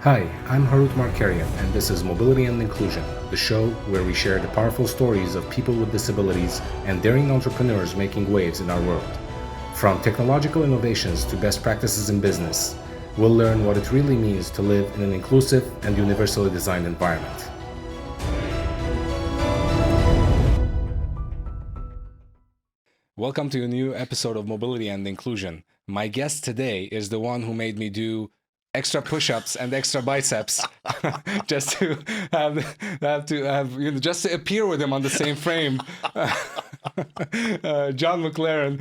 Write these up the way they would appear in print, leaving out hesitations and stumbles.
Hi, I'm Harut Markarian, and this is Mobility and Inclusion, the show where we share the powerful stories of people with disabilities and daring entrepreneurs making waves in our world. From technological innovations to best practices in business, we'll learn what it really means to live in an inclusive and universally designed environment. Welcome to a new episode of Mobility and Inclusion. My guest today is the one who made me do extra push-ups and extra biceps just to just to appear with him on the same frame. John MacLaren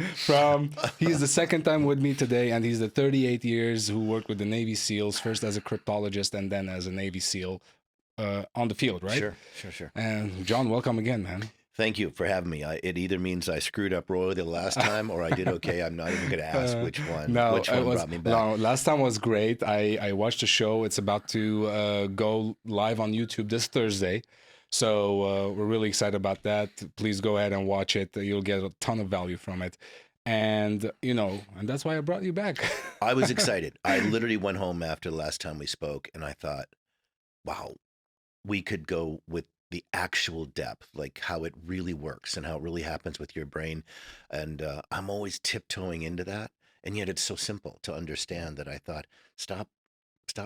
he's the second time with me today, and he's the 38 years who worked with the Navy SEALs, first as a cryptologist and then as a Navy SEAL on the field, right? Sure. And John, welcome again, man. Thank you for having me. It either means I screwed up royally the last time or I did okay. I'm not even going to ask which one brought me back. No, last time was great. I watched the show. It's about to go live on YouTube this Thursday. So we're really excited about that. Please go ahead and watch it. You'll get a ton of value from it. And, and that's why I brought you back. I was excited. I literally went home after the last time we spoke and I thought, wow, we could go with the actual depth, like how it really works and how it really happens with your brain. And I'm always tiptoeing into that. And yet it's so simple to understand that I thought, stop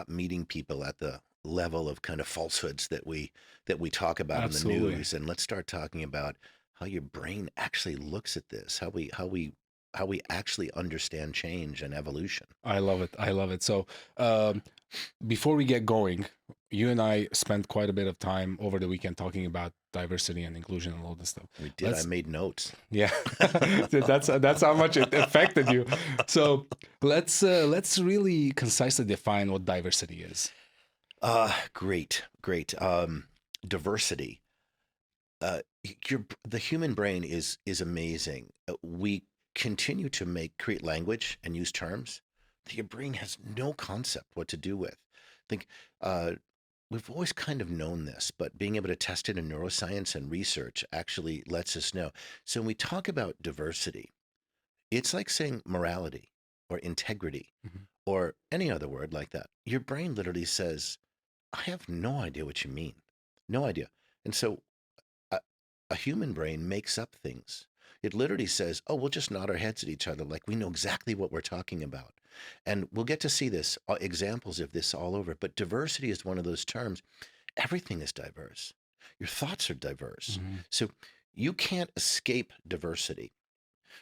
meeting people at the level of kind of falsehoods that we talk about Absolutely. in the news, and let's start talking about how your brain actually looks at this, how we actually understand change and evolution. I love it. So before we get going, you and I spent quite a bit of time over the weekend talking about diversity and inclusion and all this stuff. We did. I made notes. Yeah, that's how much it affected you. So let's really concisely define what diversity is. Great. Diversity. The human brain is amazing. We continue to create language and use terms that your brain has no concept what to do with. I think we've always kind of known this, but being able to test it in neuroscience and research actually lets us know. So when we talk about diversity, it's like saying morality or integrity or any other word like that. Your brain literally says, I have no idea what you mean. No idea. And so a human brain makes up things. It literally says, oh, we'll just nod our heads at each other like we know exactly what we're talking about. And we'll get to see this, examples of this all over. But diversity is one of those terms. Everything is diverse. Your thoughts are diverse. So you can't escape diversity,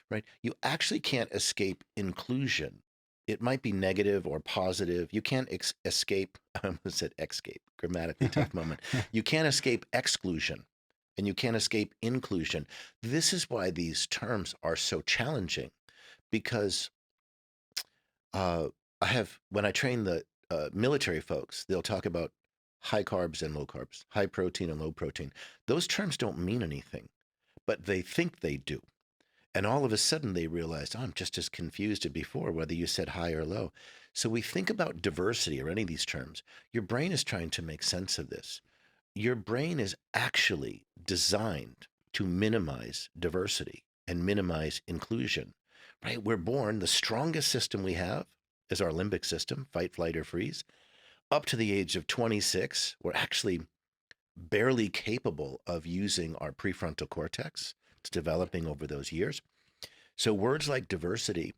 right? You actually can't escape inclusion. It might be negative or positive. You can't escape, I almost said escape, grammatically tough moment. You can't escape exclusion. And you can't escape inclusion. This is why these terms are so challenging, because when I train the military folks, they'll talk about high carbs and low carbs, high protein and low protein. Those terms don't mean anything, but they think they do. And all of a sudden they realize, oh, I'm just as confused as before, whether you said high or low. So we think about diversity or any of these terms. Your brain is trying to make sense of this. Your brain is actually designed to minimize diversity and minimize inclusion, right? We're born, the strongest system we have is our limbic system, fight, flight, or freeze. Up to the age of 26, we're actually barely capable of using our prefrontal cortex. It's developing over those years. So words like diversity,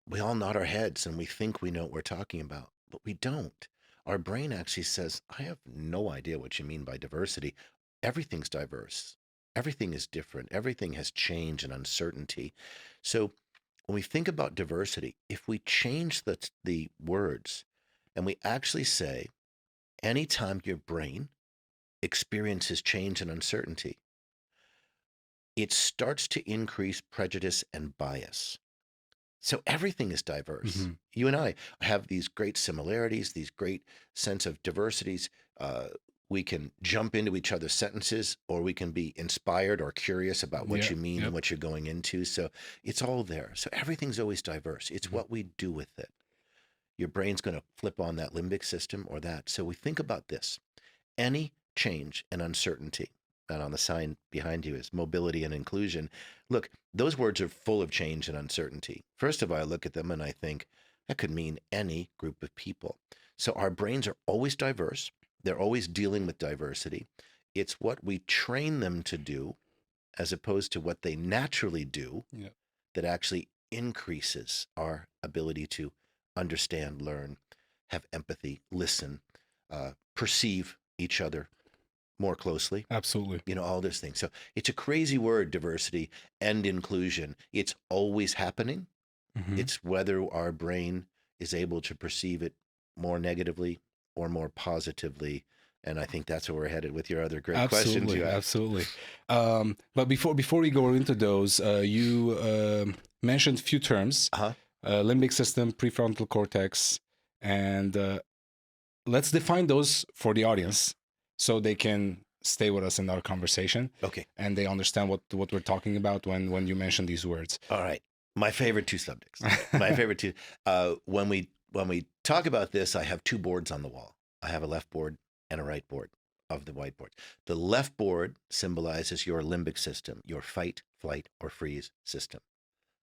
we all nod our heads and we think we know what we're talking about, but we don't. Our brain actually says, I have no idea what you mean by diversity. Everything's diverse. Everything is different. Everything has change and uncertainty. So when we think about diversity, if we change the words and we actually say, anytime your brain experiences change and uncertainty, it starts to increase prejudice and bias. So everything is diverse. You and I have these great similarities, these great sense of diversities. We can jump into each other's sentences, or we can be inspired or curious about what you mean and what you're going into. So it's all there. So everything's always diverse. It's what we do with it. Your brain's going to flip on that limbic system or that. So we think about this. Any change and uncertainty, and on the sign behind you is mobility and inclusion. Look, those words are full of change and uncertainty. First of all, I look at them and I think that could mean any group of people. So our brains are always diverse. They're always dealing with diversity. It's what we train them to do as opposed to what they naturally do Yeah. that actually increases our ability to understand, learn, have empathy, listen, perceive each other more closely. Absolutely. All those things. So it's a crazy word, diversity and inclusion. It's always happening. Hmm. It's whether our brain is able to perceive it more negatively or more positively. And I think that's where we're headed with your other great questions you Absolutely, asked. absolutely. But before we go into those, you mentioned a few terms: Uh-huh. limbic system, prefrontal cortex, and let's define those for the audience so they can stay with us in our conversation Okay. and they understand what we're talking about when you mention these words. All right. My favorite two subjects. My favorite two. When we talk about this, I have two boards on the wall. I have a left board and a right board of the whiteboard. The left board symbolizes your limbic system, your fight, flight, or freeze system.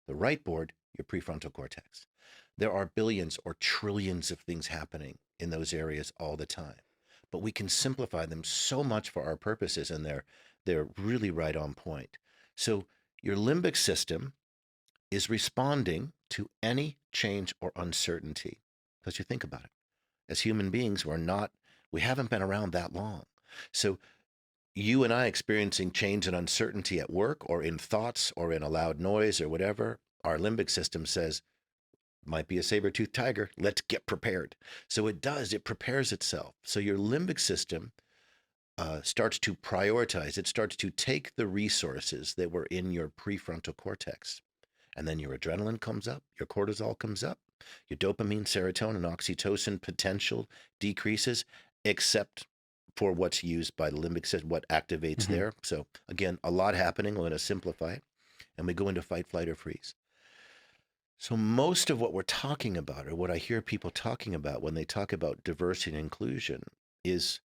The right board, your prefrontal cortex. There are billions or trillions of things happening in those areas all the time, but we can simplify them so much for our purposes, and they're really right on point. So your limbic system is responding to any change or uncertainty. Because you think about it, as human beings, we haven't been around that long. So you and I experiencing change and uncertainty at work or in thoughts or in a loud noise or whatever, our limbic system says, might be a saber-toothed tiger. Let's get prepared. So it prepares itself. So your limbic system starts to prioritize. It starts to take the resources that were in your prefrontal cortex. And then your adrenaline comes up, your cortisol comes up, your dopamine, serotonin, oxytocin potential decreases, except for what's used by the limbic system, what activates there. So again, a lot happening. We're going to simplify it. And we go into fight, flight, or freeze. So most of what we're talking about, or what I hear people talking about when they talk about diversity and inclusion, is,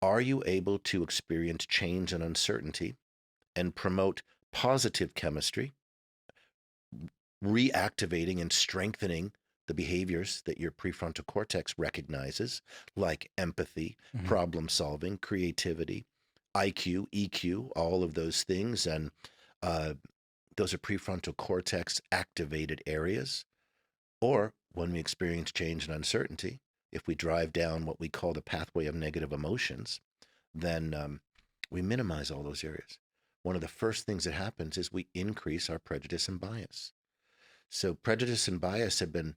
are you able to experience change and uncertainty and promote positive chemistry, reactivating and strengthening the behaviors that your prefrontal cortex recognizes, like empathy, problem solving, creativity, IQ, EQ, all of those things. And those are prefrontal cortex activated areas. Or when we experience change and uncertainty, if we drive down what we call the pathway of negative emotions, then we minimize all those areas. One of the first things that happens is we increase our prejudice and bias. So prejudice and bias have been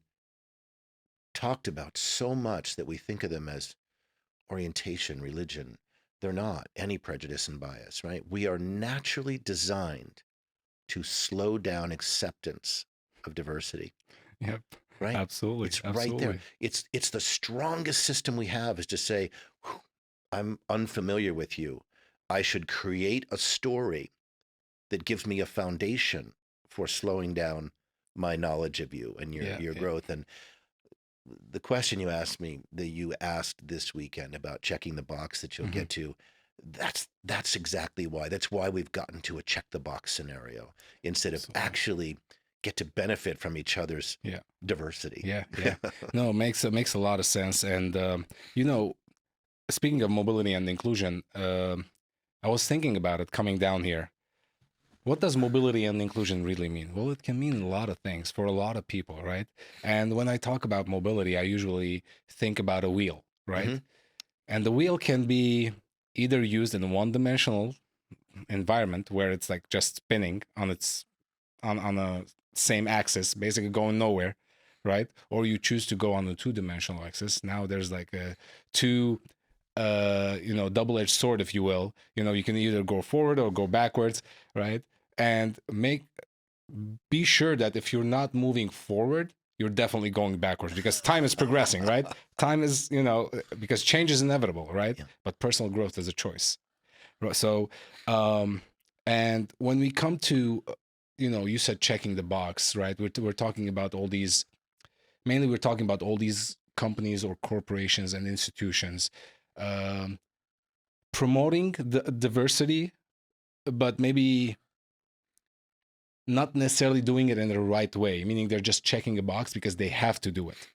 talked about so much that we think of them as orientation, religion. They're not any prejudice and bias, right? We are naturally designed to slow down acceptance of diversity. Yep. Right? Absolutely. It's right there. Absolutely. It's the strongest system we have, is to say, I'm unfamiliar with you. I should create a story that gives me a foundation for slowing down my knowledge of you and your growth. And the question you asked this weekend about checking the box that you'll get to, that's exactly why. That's why we've gotten to a check the box scenario instead of actually get to benefit from each other's diversity. Yeah. No, it makes a lot of sense. And speaking of mobility and inclusion, I was thinking about it coming down here. What does mobility and inclusion really mean? Well, it can mean a lot of things for a lot of people, right? And when I talk about mobility, I usually think about a wheel, right? And the wheel can be either used in a one-dimensional environment where it's like just spinning on a same axis, basically going nowhere, right? Or you choose to go on a two-dimensional axis. Now there's like a two double-edged sword, if you will. You can either go forward or go backwards, right? And be sure that if you're not moving forward, you're definitely going backwards, because time is progressing, right? Time is, because change is inevitable, right? Yeah. But personal growth is a choice. So, and when we come to, you said checking the box, right? We're talking about all these, mainly we're talking about all these companies or corporations and institutions promoting the diversity, but maybe not necessarily doing it in the right way, meaning they're just checking a box because they have to do it,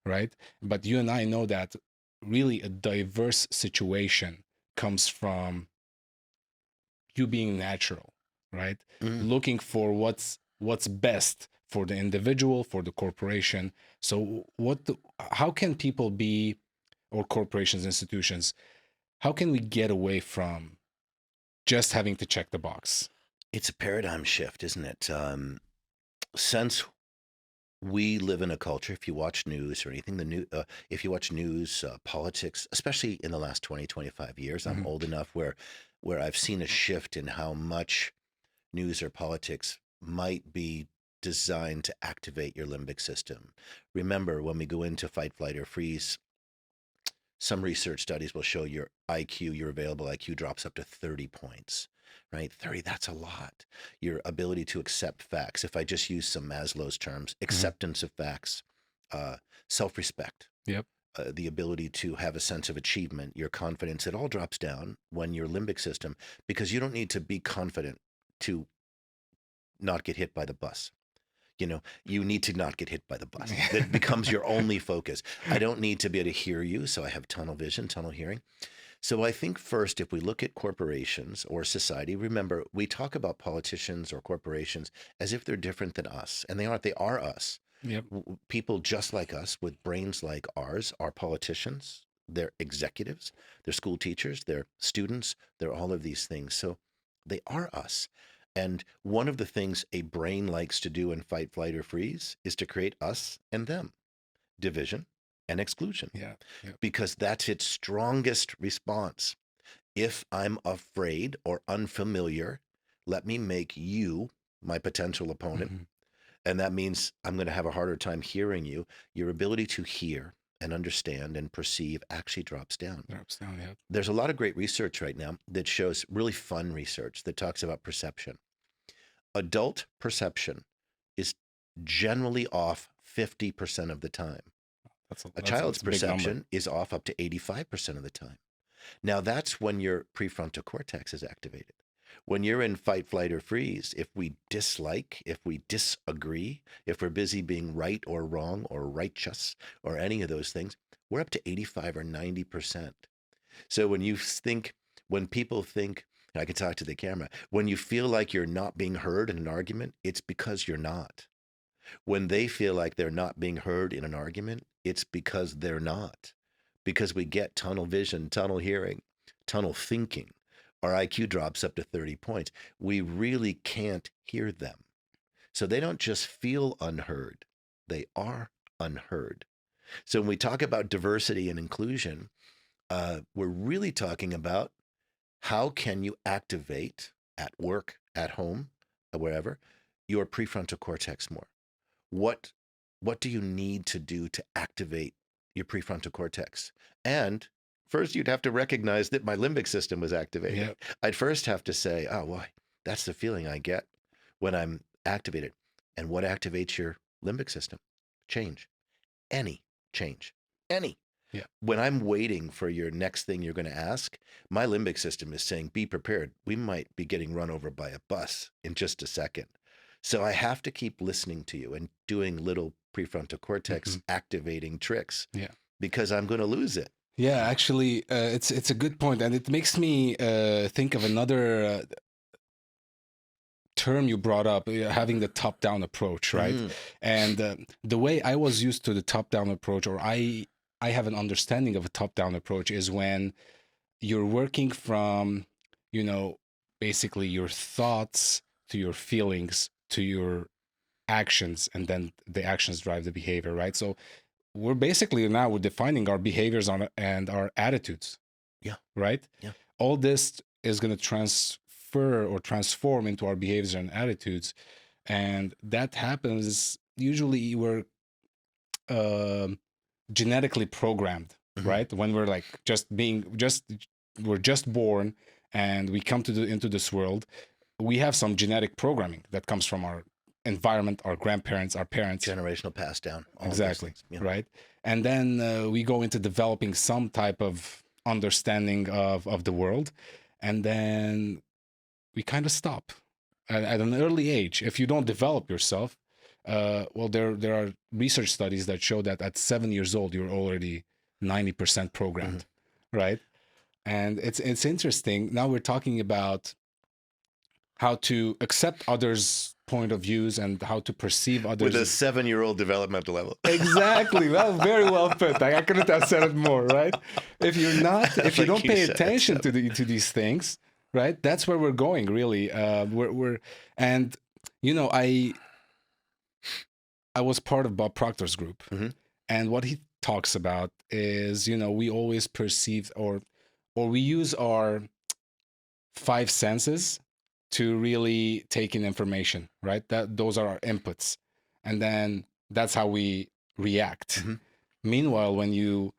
right? But you and I know that really a diverse situation comes from you being natural, right? Mm. Looking for what's best for the individual, for the corporation. So how can people be, or corporations, institutions, how can we get away from just having to check the box? It's a paradigm shift, isn't it? Since we live in a culture, if you watch news or anything, if you watch news, politics, especially in the last 20, 25 years, I'm Mhm. old enough where I've seen a shift in how much news or politics might be designed to activate your limbic system. Remember, when we go into fight, flight, or freeze, some research studies will show your IQ, your available IQ drops up to 30 points, right? 30, that's a lot. Your ability to accept facts, if I just use some Maslow's terms, acceptance of facts, uh, self-respect, Yep. the ability to have a sense of achievement, your confidence, it all drops down when your limbic system, because you don't need to be confident to not get hit by the bus. You need to not get hit by the bus. That becomes your only focus. I don't need to be able to hear you, so I have tunnel vision, tunnel hearing. So I think first, if we look at corporations or society, remember, we talk about politicians or corporations as if they're different than us, and they aren't. They are us. Yep. People just like us with brains like ours are politicians. They're executives, they're school teachers, they're students, they're all of these things. So they are us. And one of the things a brain likes to do in fight, flight, or freeze is to create us and them, division and exclusion, Yeah. Yep. because that's its strongest response. If I'm afraid or unfamiliar, let me make you my potential opponent. Mhm. And that means I'm going to have a harder time hearing you. Your ability to hear and understand and perceive actually drops down. Drops down. Yep. There's a lot of great research right now that shows really fun research that talks about perception. Adult perception is generally off 50% of the time. A child's That's a big number. perception is off up to 85% of the time. Now, that's when your prefrontal cortex is activated. When you're in fight, flight, or freeze, if we dislike, if we disagree, if we're busy being right or wrong or righteous or any of those things, we're up to 85 or 90%. So when people think, and I can talk to the camera, when you feel like you're not being heard in an argument, it's because you're not. When they feel like they're not being heard in an argument, it's because they're not. Because we get tunnel vision, tunnel hearing, tunnel thinking. Our IQ drops up to 30 points. We really can't hear them. So they don't just feel unheard, they are unheard. So when we talk about diversity and inclusion, we're really talking about how can you activate at work, at home, wherever, your prefrontal cortex more. What do you need to do to activate your prefrontal cortex? And first, you'd have to recognize that my limbic system was activated. Yep. I'd first have to say, oh, well, that's the feeling I get when I'm activated. And what activates your limbic system? Change. Any change. Any. Yeah. When I'm waiting for your next thing you're going to ask, my limbic system is saying, be prepared. We might be getting run over by a bus in just a second. So I have to keep listening to you and doing little prefrontal cortex activating tricks. Yeah. Because I'm going to lose it. Yeah, actually, it's a good point, and it makes me think of another term you brought up, having the top-down approach, right? And the way I was used to the top-down approach, or I have an understanding of a top-down approach, is when you're working from, basically your thoughts to your feelings to your actions, and then the actions drive the behavior, right? So we're defining our behaviors and our attitudes. Yeah. Right? Yeah. All this is going to transfer or transform into our behaviors and attitudes. And that happens usually we're genetically programmed, right? When we're like we're just born and we come into this world, we have some genetic programming that comes from our environment, our grandparents, our parents. Generational pass down. Exactly. Right. And then we go into developing some type of understanding of the world. And then we kind of stop at an early age. If you don't develop yourself, Well, there are research studies that show that at 7 years old, you're already 90% programmed, right? And it's interesting. Now we're talking about how to accept others' point of views and how to perceive others. With a 7-year-old developmental level. Exactly. Well, very well put. I couldn't have said it more, right? If you Like don't you pay said, attention so. to these things, right? That's where we're going, really. And you know, I was part of Bob Proctor's group, and what he talks about is, you know, we always perceive or we use our 5 senses to really take in information, right? Those are our inputs, and then that's how we react. Meanwhile, when you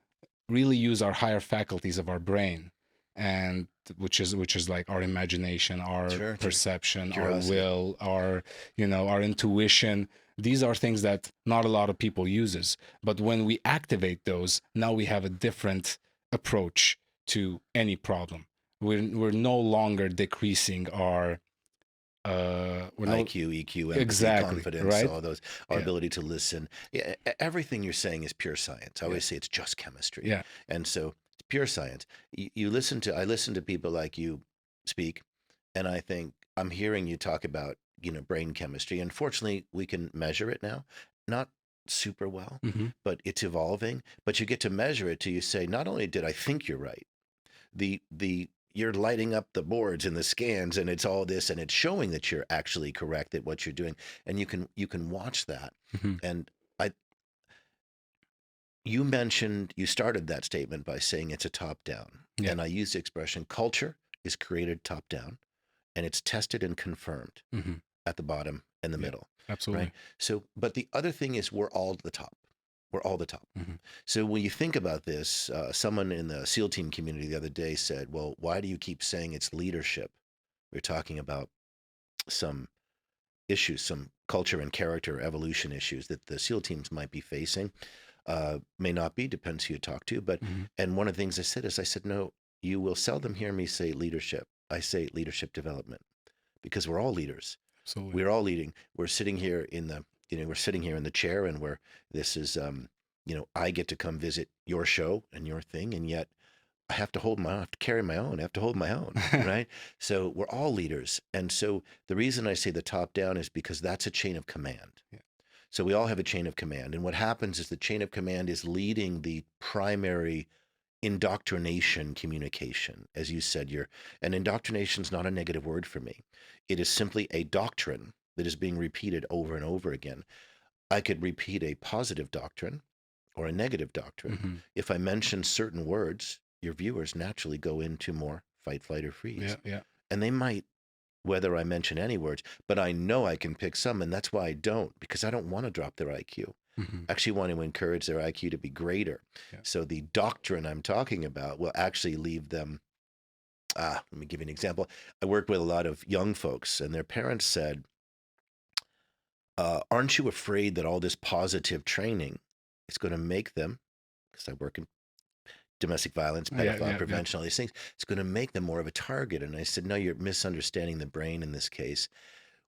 really use our higher faculties of our brain, and which is like our imagination, our perception, curiosity, our will, our our intuition, these are things that not a lot of people uses. But when we activate those, now we have a different approach to any problem. We're no longer decreasing our IQ, EQ, empathy, exactly, confidence, right? all those, our ability to listen. Yeah, everything you're saying is pure science. I always say it's just chemistry. Yeah. And so it's pure science. I listen to people like you speak, and I think I'm hearing you talk about, brain chemistry. Unfortunately, we can measure it now. Not super well, but it's evolving. But you get to measure it till you say, not only did I think you're right, you're lighting up the boards and the scans, and it's all this, and it's showing that you're actually correct at what you're doing, and you can watch that. And you started that statement by saying it's a top down, and I used the expression culture is created top down, and it's tested and confirmed at the bottom and the middle. Absolutely. Right. So, but the other thing is we're all the top. We're all the top. So when you think about this, someone in the SEAL team community the other day said, well, why do you keep saying it's leadership? We're talking about some issues, some culture and character evolution issues that the SEAL teams might be facing. May not be, depends who you talk to. But and one of the things I said, no, you will seldom hear me say leadership. I say leadership development, because we're all leaders. Absolutely. We're all leading. We're sitting here in the chair, and this is, I get to come visit your show and your thing, and yet I have to carry my own. I have to hold my own, right? So we're all leaders. And so the reason I say the top down is because that's a chain of command. Yeah. So we all have a chain of command. And what happens is the chain of command is leading the primary indoctrination communication. As you said, and indoctrination is not a negative word for me. It is simply a doctrine that is being repeated over and over again. I could repeat a positive doctrine or a negative doctrine. If I mention certain words, your viewers naturally go into more fight, flight, or freeze. Yeah. And they might, whether I mention any words, but I know I can pick some, and that's why I don't, because I don't want to drop their IQ. I actually want to encourage their IQ to be greater. Yeah. So the doctrine I'm talking about will actually leave them. Let me give you an example. I work with a lot of young folks, and their parents said, aren't you afraid that all this positive training is going to make them, because I work in domestic violence, pedophile prevention, all these things, it's going to make them more of a target? And I said, no, you're misunderstanding the brain in this case.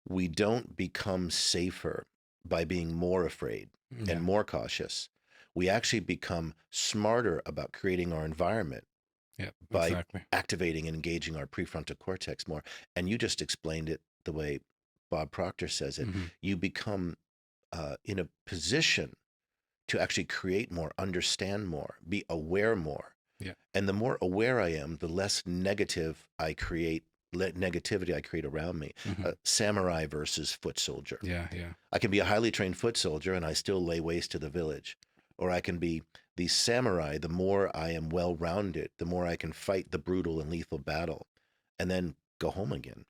We don't become safer by being more afraid and more cautious. We actually become smarter about creating our environment by activating and engaging our prefrontal cortex more. And you just explained it the way Bob Proctor says it. You become in a position to actually create more, understand more, be aware more. Yeah. And the more aware I am, the less negativity I create around me. Samurai versus foot soldier. Yeah. I can be a highly trained foot soldier and I still lay waste to the village. Or I can be the samurai. The more I am well-rounded, the more I can fight the brutal and lethal battle and then go home again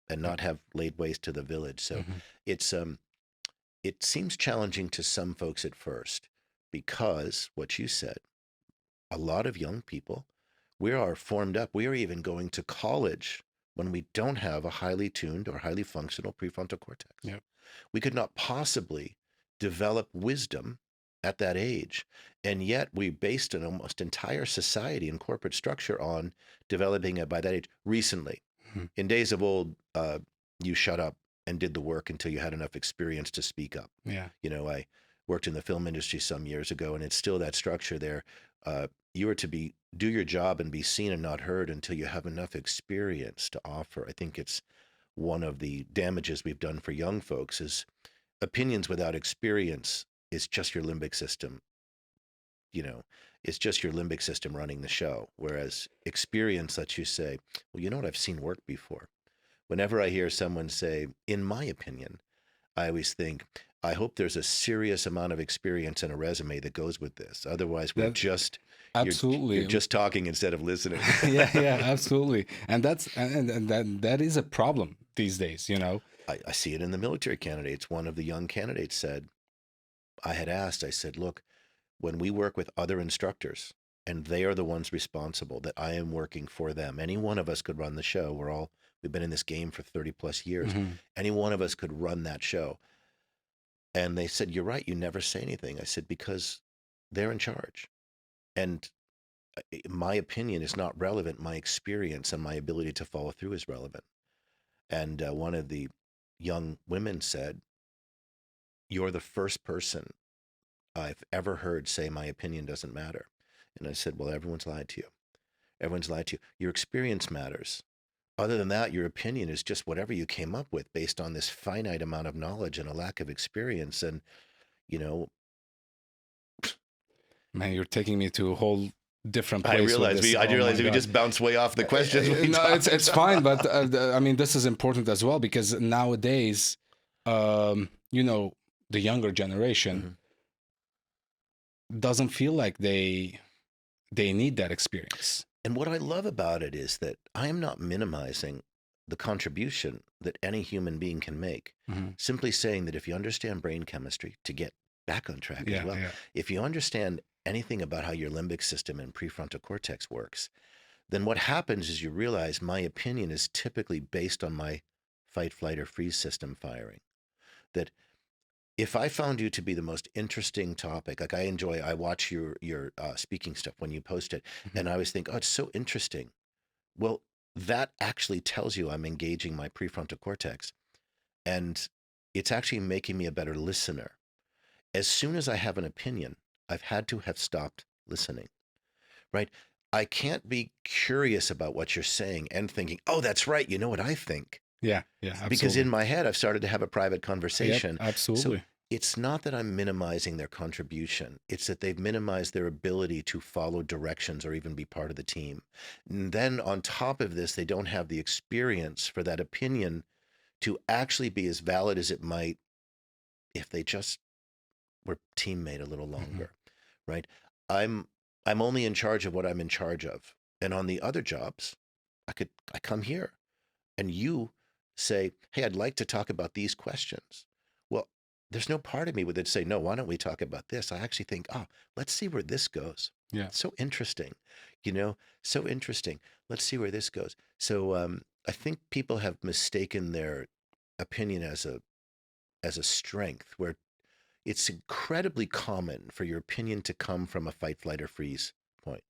and not have laid waste to the village. So it seems challenging to some folks at first, because what you said, a lot of young people, we are formed up. We are even going to college when we don't have a highly tuned or highly functional prefrontal cortex. Yep. We could not possibly develop wisdom at that age. And yet we based an almost entire society and corporate structure on developing it by that age. Recently, in days of old, you shut up and did the work until you had enough experience to speak up. Yeah. You know, I worked in the film industry some years ago, and it's still that structure there. You are to do your job and be seen and not heard until you have enough experience to offer. I think it's one of the damages we've done for young folks is opinions without experience is just your limbic system. You know, it's just your limbic system running the show. Whereas experience lets you say, well, you know what, I've seen work before. Whenever I hear someone say, in my opinion, I always think, I hope there's a serious amount of experience in a resume that goes with this. Otherwise, we're just absolutely you're just talking instead of listening. yeah, absolutely. And that is a problem these days, you know. I see it in the military candidates. One of the young candidates said, I said, look, when we work with other instructors and they are the ones responsible, that I am working for them. Any one of us could run the show. We've been in this game for 30 plus years. Any one of us could run that show. And they said, you're right, you never say anything. I said, because they're in charge. And my opinion is not relevant. My experience and my ability to follow through is relevant. And one of the young women said, you're the first person I've ever heard say my opinion doesn't matter. And I said, well, everyone's lied to you. Everyone's lied to you. Your experience matters. Other than that, your opinion is just whatever you came up with based on this finite amount of knowledge and a lack of experience. And, you know, man, you're taking me to a whole different place. I realize we just bounced way off the questions. No, it's fine, but I mean, this is important as well because nowadays, you know, the younger generation doesn't feel like they need that experience. And what I love about it is that I am not minimizing the contribution that any human being can make. Simply saying that if you understand brain chemistry, to get back on track as well, if you understand anything about how your limbic system and prefrontal cortex works, then what happens is you realize my opinion is typically based on my fight, flight, or freeze system firing. That if I found you to be the most interesting topic, like I watch your speaking stuff when you post it, and I always think, oh, it's so interesting. Well, that actually tells you I'm engaging my prefrontal cortex, and it's actually making me a better listener. As soon as I have an opinion, I've had to have stopped listening, right? I can't be curious about what you're saying and thinking, oh, that's right, you know what I think. Yeah, absolutely. Because in my head, I've started to have a private conversation. Yep, absolutely. So it's not that I'm minimizing their contribution. It's that they've minimized their ability to follow directions or even be part of the team. And then on top of this, they don't have the experience for that opinion to actually be as valid as it might if they just were teammate a little longer, right? I'm only in charge of what I'm in charge of. And on the other jobs, I come here and you say, hey, I'd like to talk about these questions. Well, there's no part of me that say, no, why don't we talk about this? I actually think, oh, let's see where this goes. Yeah. So interesting, you know, so interesting. Let's see where this goes. So I think people have mistaken their opinion as a strength, where it's incredibly common for your opinion to come from a fight, flight, or freeze point.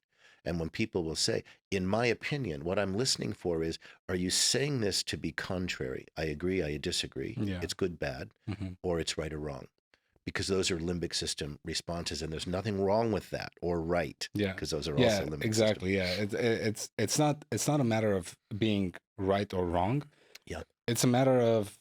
And when people will say, in my opinion, what I'm listening for is, are you saying this to be contrary? I agree, I disagree. Yeah. It's good, bad, or it's right or wrong. Because those are limbic system responses, and there's nothing wrong with that, or right. Yeah. Because those are also limbic exactly. system. Yeah. It's not a matter of being right or wrong. Yeah. It's a matter of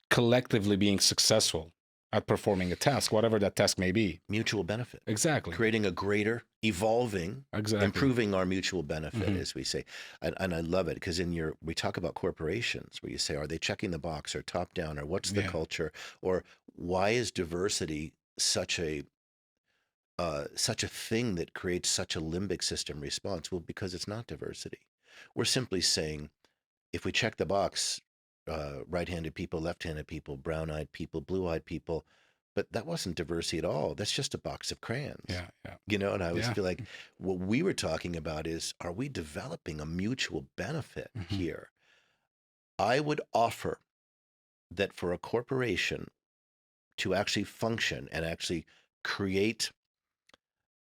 collectively being successful at performing a task, whatever that task may be. Mutual benefit. Exactly. Creating a greater, evolving, improving our mutual benefit, as we say. And I love it because we talk about corporations where you say, are they checking the box or top down, or what's the culture, or why is diversity such a thing that creates such a limbic system response? Well, because it's not diversity. We're simply saying, if we check the box, right-handed people, left-handed people, brown-eyed people, blue-eyed people, but that wasn't diversity at all. That's just a box of crayons. Yeah. You know, and I always feel like what we were talking about is, are we developing a mutual benefit here? I would offer that for a corporation to actually function and actually create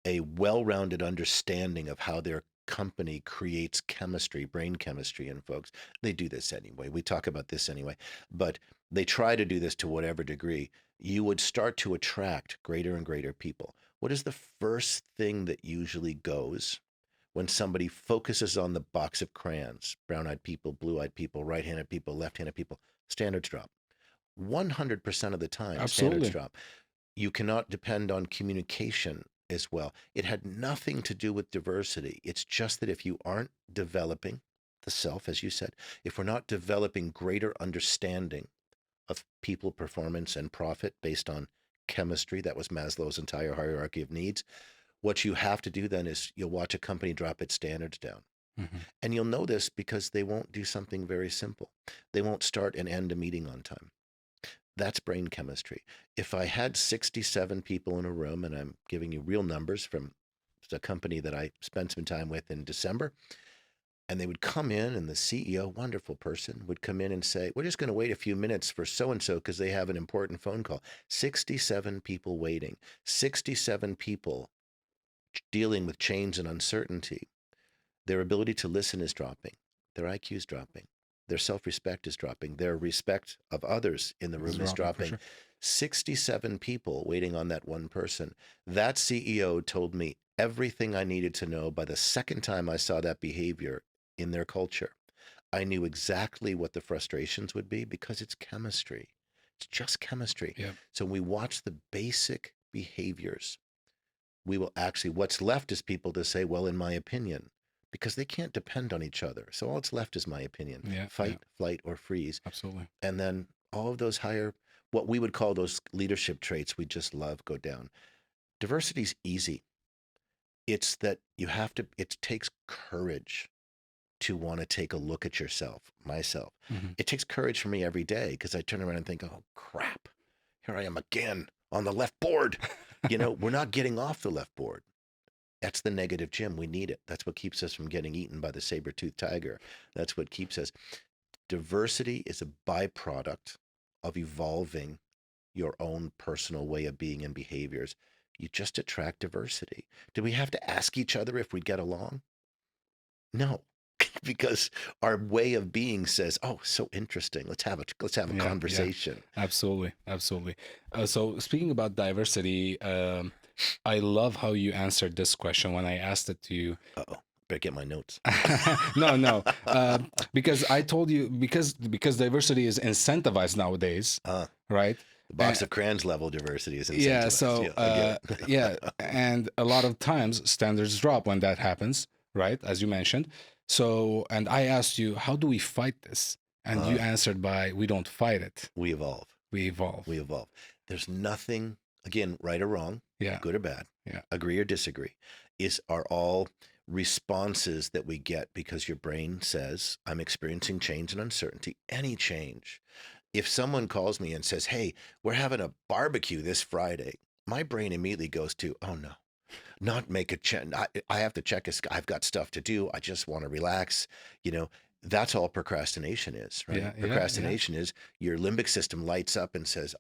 a well-rounded understanding of how their company creates chemistry, brain chemistry in folks. They do this anyway. We talk about this anyway, but they try to do this to whatever degree. You would start to attract greater and greater people. What is the first thing that usually goes when somebody focuses on the box of crayons? Brown-eyed people, blue-eyed people, right-handed people, left-handed people. Standards drop. 100% of the time, Absolutely. standards drop. You cannot depend on communication as well. It had nothing to do with diversity. It's just that if you aren't developing the self, as you said, if we're not developing greater understanding of people, performance, and profit based on chemistry, that was Maslow's entire hierarchy of needs, what you have to do then is you'll watch a company drop its standards down. Mhm. And you'll know this because they won't do something very simple. They won't start and end a meeting on time. That's brain chemistry. If I had 67 people in a room, and I'm giving you real numbers from a company that I spent some time with in December, and they would come in, and the CEO, wonderful person, would come in and say, we're just going to wait a few minutes for so-and-so because they have an important phone call. 67 people waiting, 67 people dealing with change and uncertainty. Their ability to listen is dropping. Their IQ is dropping. Their self-respect is dropping. Their respect of others in the room is dropping. Sure. 67 people waiting on that one person. That CEO told me everything I needed to know by the second time I saw that behavior in their culture. I knew exactly what the frustrations would be because it's chemistry. It's just chemistry. Yeah. So when we watch the basic behaviors, we will actually, what's left is people to say, well, in my opinion, because they can't depend on each other. So all that's left is my opinion. Yeah, Fight, flight, or freeze. Absolutely. And then all of those higher, what we would call those leadership traits we just love, go down. Diversity's easy. It's that you have to, it takes courage to want to take a look at yourself, myself. Mhm. It takes courage for me every day because I turn around and think, oh, crap, here I am again on the left board. We're not getting off the left board. That's the negative Jim. We need it. That's what keeps us from getting eaten by the saber-toothed tiger. That's what keeps us. Diversity is a byproduct of evolving your own personal way of being and behaviors. You just attract diversity. Do we have to ask each other if we get along? No, because our way of being says, "Oh, so interesting. Let's have a Yeah. conversation." Absolutely. So speaking about diversity, I love how you answered this question when I asked it to you. Uh-oh, better get my notes. No. Because I told you because diversity is incentivized nowadays, right? The box of crayons level diversity is incentivized. Yeah. So I get it. yeah, and a lot of times standards drop when that happens, right? As you mentioned. So, and I asked you, how do we fight this? And you answered by, we don't fight it. We evolve. We evolve. We evolve. There's nothing, again, right or wrong, Yeah. good or bad, Yeah. agree or disagree, are all responses that we get because your brain says, I'm experiencing change and uncertainty. Any change. If someone calls me and says, hey, we're having a barbecue this Friday, my brain immediately goes to, oh no, not make a check. I have to check. I've got stuff to do. I just want to relax. That's all procrastination is, right? Yeah, Procrastination is your limbic system lights up and says,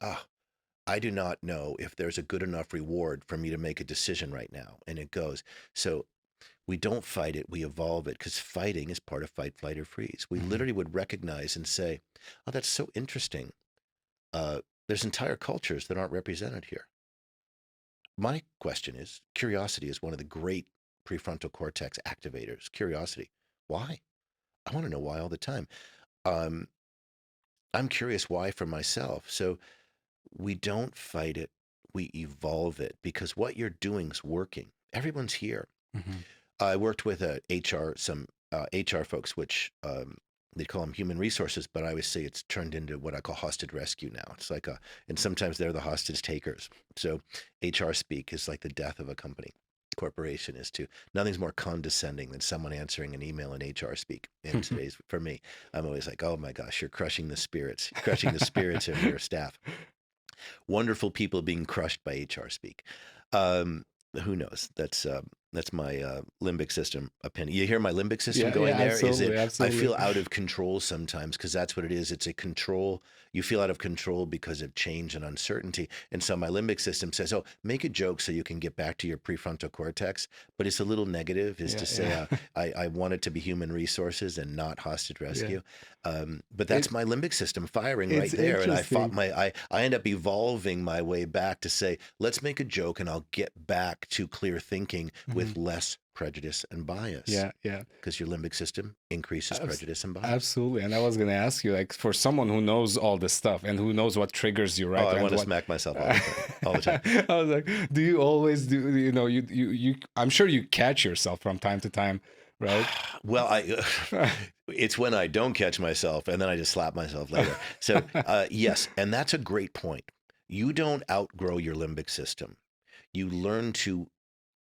I do not know if there's a good enough reward for me to make a decision right now. And it goes. So we don't fight it. We evolve it because fighting is part of fight, flight, or freeze. We literally would recognize and say, oh, that's so interesting. There's entire cultures that aren't represented here. My question is, curiosity is one of the great prefrontal cortex activators. Curiosity. Why? I want to know why all the time. I'm curious why for myself. So we don't fight it. We evolve it because what you're doing is working. Everyone's here. Mhm. I worked with some HR folks, which they call them human resources, but I always say it's turned into what I call hostage rescue now. It's like and sometimes they're the hostage takers. So HR speak is like the death of a corporation is nothing's more condescending than someone answering an email in HR speak. And today's, for me, I'm always like, oh my gosh, you're crushing the spirits of your staff. Wonderful people being crushed by HR speak. Who knows? That's That's my limbic system opinion. You hear my limbic system Yeah, going yeah, there? Is absolutely, it? I feel absolutely. out of control sometimes because that's what it is. It's a control. You feel out of control because of change and uncertainty. And so my limbic system says, "Oh, make a joke so you can get back to your prefrontal cortex." But it's a little negative, is Yeah, to say, yeah, I want it to be human resources and not hostage yeah. rescue. But that's It my limbic system firing it's right there. And interesting. I end up evolving my way back to say, let's make a joke and I'll get back to clear thinking Mhm. with less prejudice and bias Yeah, yeah. because your limbic system increases Abs- prejudice and bias. Absolutely. And I was going to ask you, like, for someone who knows all this stuff and who knows what triggers you, Oh, right? I And want to what, smack myself all the time. All the time. I was like, do you always do, I'm sure you catch yourself from time to time, right? Well, it's when I don't catch myself and then I just slap myself later. So, yes, and that's a great point. You don't outgrow your limbic system. You learn to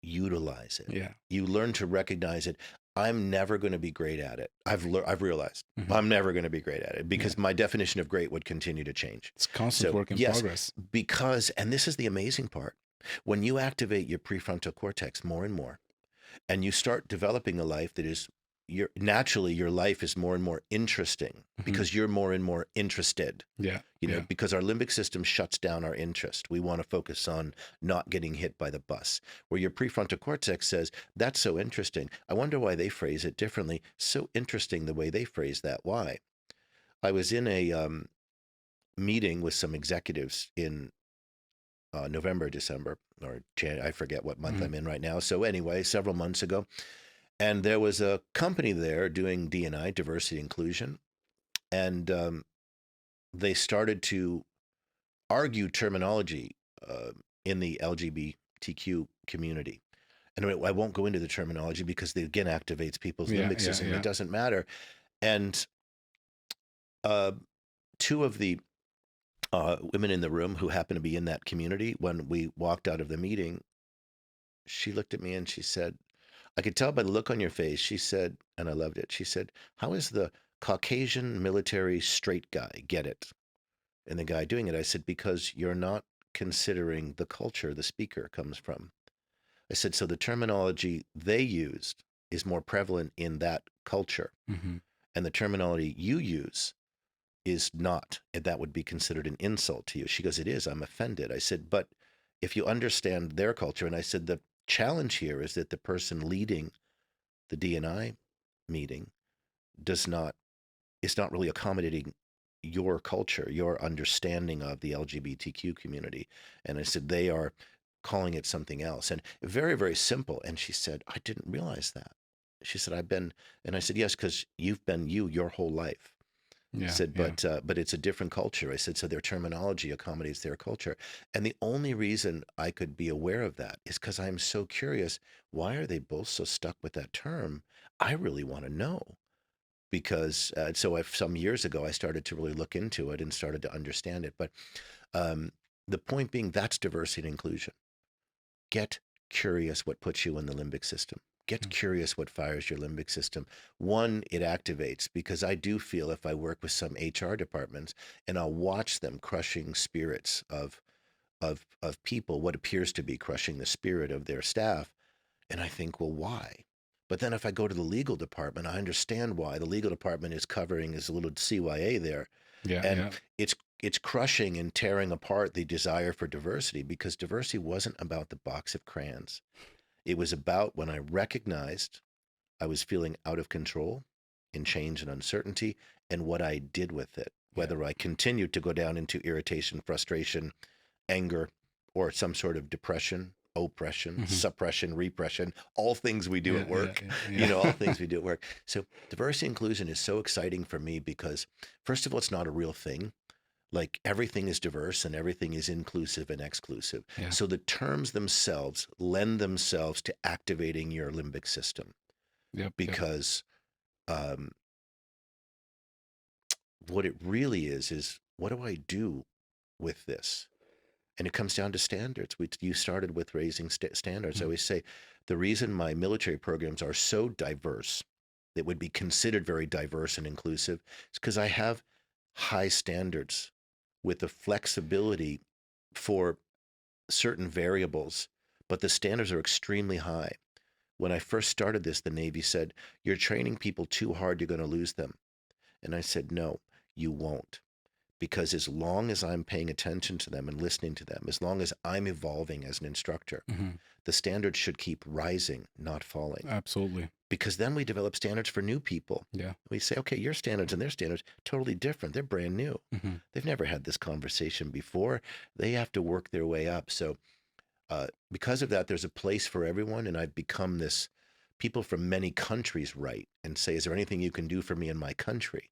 utilize it. Yeah. You learn to recognize it. I'm never going to be great at it. I've realized Mhm. I'm never going to be great at it Yeah. because my definition of great would continue to change. It's constant So, work in yes, progress. because, and this is the amazing part, when you activate your prefrontal cortex more and more, and you start developing a life that is naturally your life is more and more interesting Mhm. because you're more and more interested, Yeah. you know, Yeah. because our limbic system shuts down our interest. We want to focus on not getting hit by the bus, where your prefrontal cortex says, that's so interesting. I wonder why they phrase it differently. So interesting the way they phrase that. Why? I was in a meeting with some executives in November, December, or I forget what month Mhm. I'm in right now. So anyway, several months ago, and there was a company there doing D&I, diversity inclusion, and they started to argue terminology in the LGBTQ community. And I won't go into the terminology because it again activates people's Yeah. limbic Yeah. system. It Yeah. doesn't matter. And uh, two of the women in the room who happened to be in that community, when we walked out of the meeting, she looked at me and she said, I could tell by the look on your face, she said, and I loved it. She said, how is the Caucasian military straight guy get it? And the guy doing it, I said, because you're not considering the culture the speaker comes from. I said, so the terminology they used is more prevalent in that culture. Mhm. And the terminology you use is not. And that would be considered an insult to you. She goes, it is. I'm offended. I said, but if you understand their culture, and I said, the challenge here is that the person leading the D&I meeting does not is not really accommodating your culture, your understanding of the LGBTQ community. And I said, they are calling it something else. And very, very simple. And she said, I didn't realize that. She said, I've been, and I said, yes, because you've been you your whole life. I Yeah. said, Yeah. but it's a different culture. I said, so their terminology accommodates their culture. And the only reason I could be aware of that is because I'm so curious. Why are they both so stuck with that term? I really want to know because some years ago I started to really look into it and started to understand it. But um, the point being, that's diversity and inclusion. Get curious what puts you in the limbic system. Get Mm. curious what fires your limbic system. One, it activates because I do feel if I work with some HR departments and I'll watch them crushing spirits of people, what appears to be crushing the spirit of their staff, and I think, well, why? But then if I go to the legal department, I understand why. The legal department is covering as a little CYA there. Yeah. And Yeah. it's crushing and tearing apart the desire for diversity because diversity wasn't about the box of crayons. It was about when I recognized I was feeling out of control in change and uncertainty and what I did with it, Yeah. whether I continued to go down into irritation, frustration, anger, or some sort of depression, oppression, Mhm. suppression, repression, all things we do Yeah. at Yeah. work, Yeah. all Yeah. things we do at work. So diversity inclusion is so exciting for me because first of all, it's not a real thing. Like everything is diverse and everything is inclusive and exclusive. Yeah. So the terms themselves lend themselves to activating your limbic system Yep. Yep. because um, what it really is what do I do with this? And it comes down to standards. You started with raising standards. I Mhm. always say the reason my military programs are so diverse, that would be considered very diverse and inclusive, is because I have high standards with the flexibility for certain variables, but the standards are extremely high. when I first started this, the Navy said, "You're training people too hard, you're going to lose them." And I said, "No, you won't. Because as long as I'm paying attention to them and listening to them, as long as I'm evolving as an instructor, the standards should keep rising, not falling." Absolutely. Because then we develop standards for new people. Yeah. We say, okay, your standards and their standards, totally different. They're brand new. Mm-hmm. They've never had this conversation before. They have to work their way up. So because of that, there's a place for everyone. And I've become this, people from many countries write and say, "Is there anything you can do for me in my country?"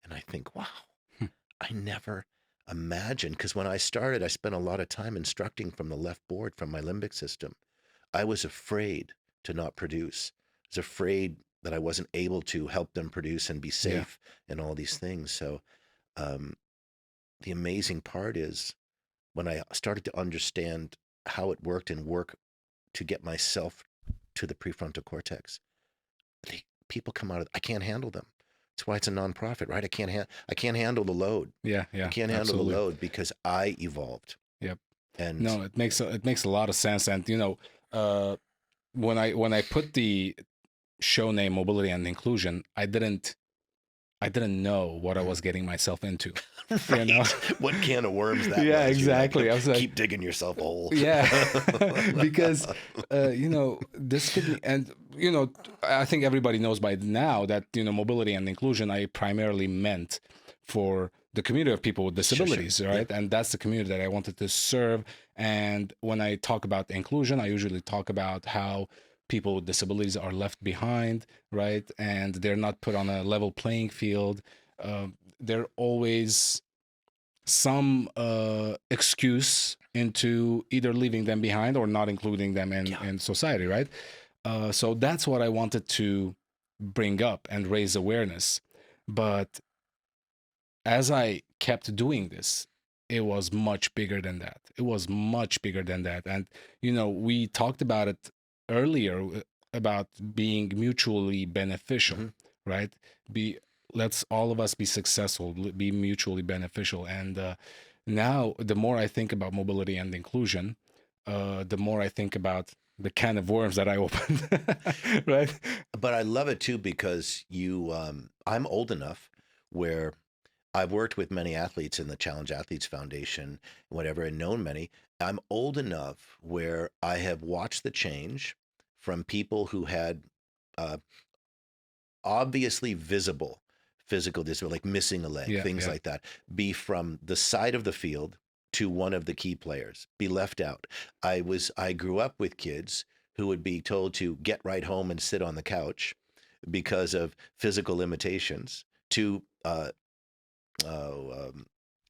And I think, wow, I never imagined, because when I started, I spent a lot of time instructing from the left board, from my limbic system. I was afraid to not produce. I was afraid that I wasn't able to help them produce and be safe and all these things. So the amazing part is when I started to understand how it worked and work to get myself to the prefrontal cortex, people come out of, I can't handle them. That's why it's a nonprofit, right? I can't handle the load. Yeah. I can't handle absolutely. the load because I evolved. Yep. And No, it makes a lot of sense. And when I put the show name Mobility and Inclusion, I didn't know what I was getting myself into. right. You know? What can of worms that Yeah, was. exactly. I was like, keep digging yourself a hole. Yeah, because this could be, and I think everybody knows by now that mobility and inclusion I primarily meant for the community of people with disabilities, Sure. right? And that's the community that I wanted to serve. And when I talk about inclusion, I usually talk about how people with disabilities are left behind, right? And they're not put on a level playing field. They're always some excuse into either leaving them behind or not including them in society, right? So that's what I wanted to bring up and raise awareness. But as I kept doing this, it was much bigger than that. And, we talked about it earlier about being mutually beneficial, right? Let's all of us be successful, be mutually beneficial. And now the more I think about mobility and inclusion, the more I think about the can of worms that I opened, right? But I love it too, because I'm old enough where I've worked with many athletes in the Challenge Athletes Foundation, whatever, and known many. I'm old enough where I have watched the change from people who had obviously visible physical disability, like missing a leg, things like that, be from the side of the field to one of the key players, be left out. I grew up with kids who would be told to get right home and sit on the couch because of physical limitations, to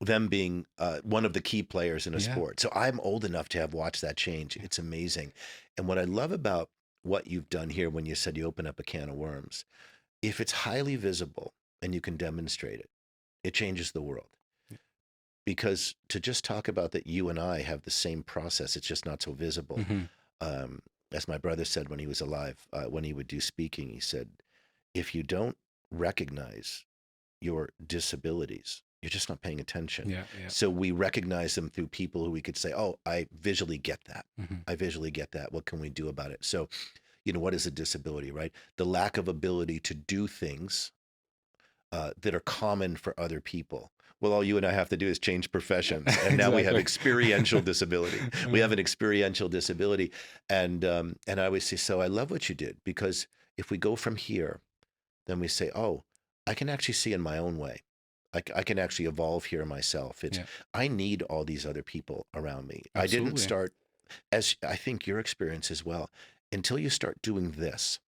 them being one of the key players in a sport. So I'm old enough to have watched that change. It's amazing. And what I love about what you've done here, when you said you open up a can of worms, if it's highly visible and you can demonstrate it, it changes the world. Because to just talk about that, you and I have the same process, it's just not so visible. As my brother said when he was alive, when he would do speaking, he said, if you don't recognize your disabilities, you're just not paying attention. So we recognize them through people who we could say, oh, I visually get that. I visually get that. What can we do about it? So, what is a disability, right? The lack of ability to do things that are common for other people. Well, all you and I have to do is change professions. And now we have experiential disability. We have an experiential disability. And I always say, so I love what you did, because if we go from here, then we say, oh, I can actually see in my own way. I can actually evolve here myself. I need all these other people around me. Absolutely. I didn't start, as I think your experience as well, until you start doing this,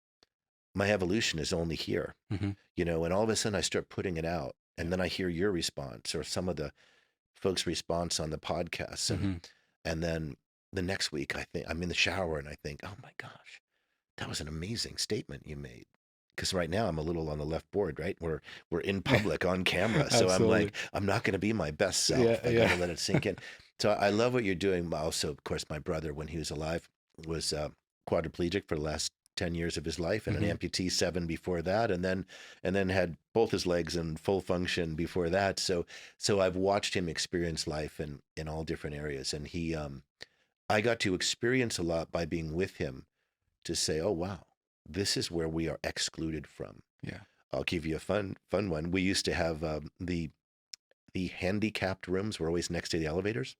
my evolution is only here, and all of a sudden I start putting it out, and then I hear your response or some of the folks' response on the podcasts. And then the next week, I think I'm in the shower and I think, oh my gosh, that was an amazing statement you made. Because right now I'm a little on the left board, right? We're in public on camera. So I'm like, I'm not going to be my best self. I got to let it sink in. So I love what you're doing. Also, of course, my brother, when he was alive, was quadriplegic for the last 10 years of his life, and an amputee 7 before that, and then had both his legs in full function before that. So I've watched him experience life in all different areas. And I got to experience a lot by being with him, to say, oh, wow, this is where we are excluded from. Yeah. I'll give you a fun one. We used to have the handicapped rooms were always next to the elevators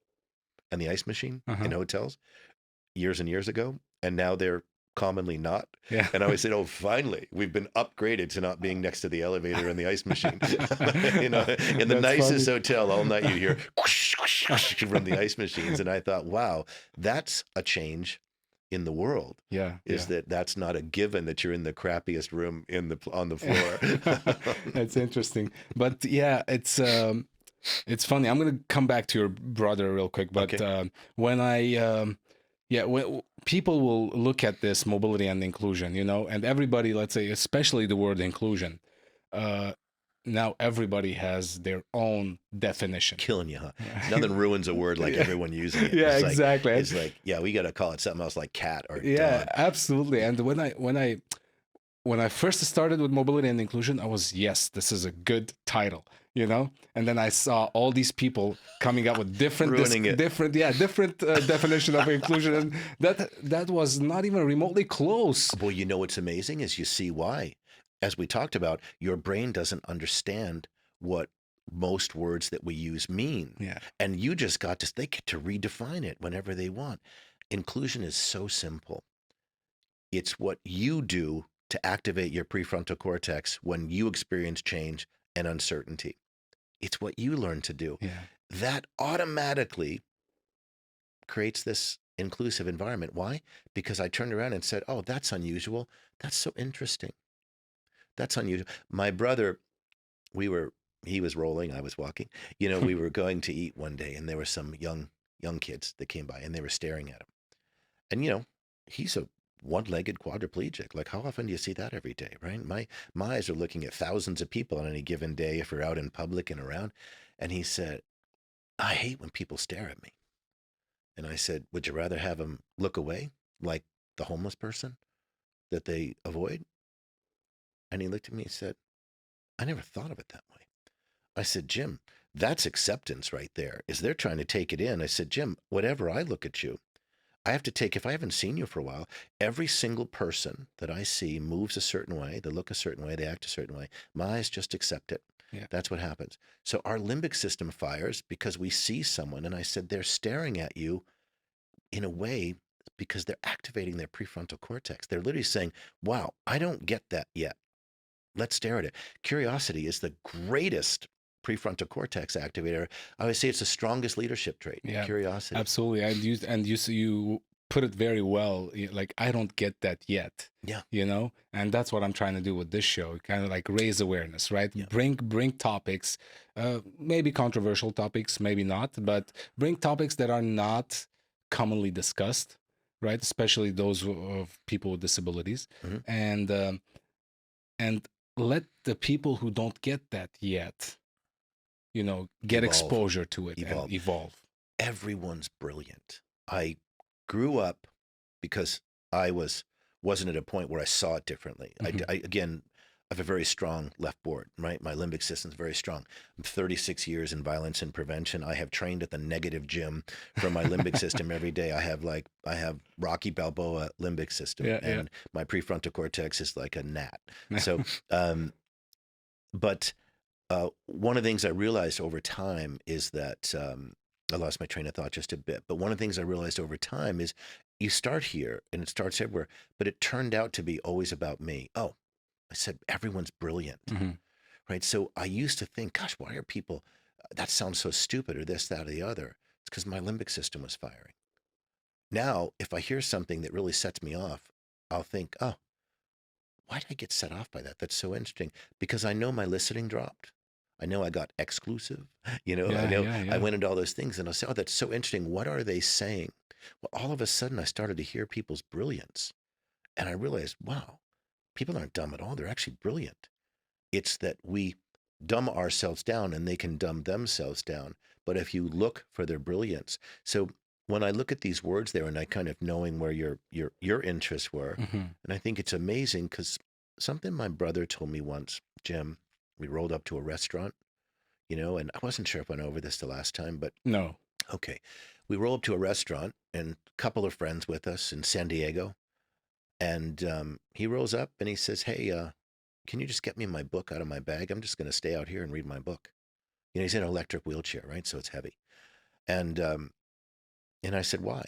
and the ice machine in hotels years and years ago. And now they're commonly not. Yeah. And I always said, oh, finally, we've been upgraded to not being next to the elevator and the ice machine. In the nicest hotel all night, you hear from the ice machines. And I thought, wow, that's a change in the world. That's not a given that you're in the crappiest room on the floor. That's interesting. But yeah, it's funny. I'm going to come back to your brother real quick. But when when people will look at this mobility and inclusion, and everybody, let's say, especially the word inclusion, now everybody has their own definition. Killing you, huh? Nothing ruins a word like everyone using it. Yeah, exactly. It's like, we got to call it something else like cat or dog. Dog. Absolutely. And when I first started with mobility and inclusion, I was, yes, this is a good title, and then I saw all these people coming up with different definition of inclusion, and that was not even remotely close. Well, what's amazing is you see why. As we talked about, your brain doesn't understand what most words that we use mean. Yeah. And you just they get to redefine it whenever they want. Inclusion is so simple. It's what you do to activate your prefrontal cortex when you experience change and uncertainty. It's what you learn to do. Yeah. That automatically creates this inclusive environment. Why? Because I turned around and said, oh, that's unusual. That's so interesting. That's unusual. My brother, he was rolling, I was walking. We were going to eat one day, and there were some young kids that came by, and they were staring at him. And he's a one-legged quadriplegic. Like, how often do you see that every day, right? My eyes are looking at thousands of people on any given day if we're out in public and around. And he said, I hate when people stare at me. And I said, would you rather have them look away like the homeless person that they avoid? And he looked at me and said, I never thought of it that way. I said, Jim, that's acceptance right there. Is they're trying to take it in. I said, Jim, whatever I look at you, I have to take, if I haven't seen you for a while, every single person that I see moves a certain way, they look a certain way, they act a certain way. My eyes just accept it. Yeah. That's what happens. So our limbic system fires because we see someone, and I said, they're staring at you in a way because they're activating their prefrontal cortex. They're literally saying, wow, I don't get that yet. Let's stare at it. Curiosity is the greatest prefrontal cortex activator. I would say it's the strongest leadership trait. Yeah, curiosity. Absolutely. And you put it very well. Like, I don't get that yet. Yeah. And that's what I'm trying to do with this show. Kind of like raise awareness, right? Yeah. Bring topics, maybe controversial topics, maybe not, but bring topics that are not commonly discussed, right? Especially those of people with disabilities, and let the people who don't get that yet, get exposure to it and evolve. Everyone's brilliant. I grew up because I wasn't at a point where I saw it differently. I have a very strong left board, right? My limbic system's very strong. I'm 36 years in violence and prevention. I have trained at the negative gym for my limbic system every day. I have Rocky Balboa limbic system, and my prefrontal cortex is like a gnat. So, but one of the things I realized over time is that I lost my train of thought just a bit. But one of the things I realized over time is you start here and it starts everywhere, but it turned out to be always about me. Oh, I said, everyone's brilliant, right? So I used to think, gosh, why are people, that sounds so stupid, or this, that, or the other. It's because my limbic system was firing. Now, if I hear something that really sets me off, I'll think, oh, why did I get set off by that? That's so interesting. Because I know my listening dropped. I know I got exclusive, I went into all those things, and I'll say, oh, that's so interesting. What are they saying? Well, all of a sudden I started to hear people's brilliance, and I realized, wow, people aren't dumb at all. They're actually brilliant. It's that we dumb ourselves down and they can dumb themselves down. But if you look for their brilliance. So when I look at these words there, and I kind of knowing where your interests were, and I think it's amazing because something my brother told me once, Jim, we rolled up to a restaurant, and I wasn't sure if I went over this the last time, but no. Okay. We roll up to a restaurant and a couple of friends with us in San Diego. And he rolls up and he says, "Hey, can you just get me my book out of my bag? I'm just going to stay out here and read my book." He's in an electric wheelchair, right? So it's heavy. And I said, "Why?"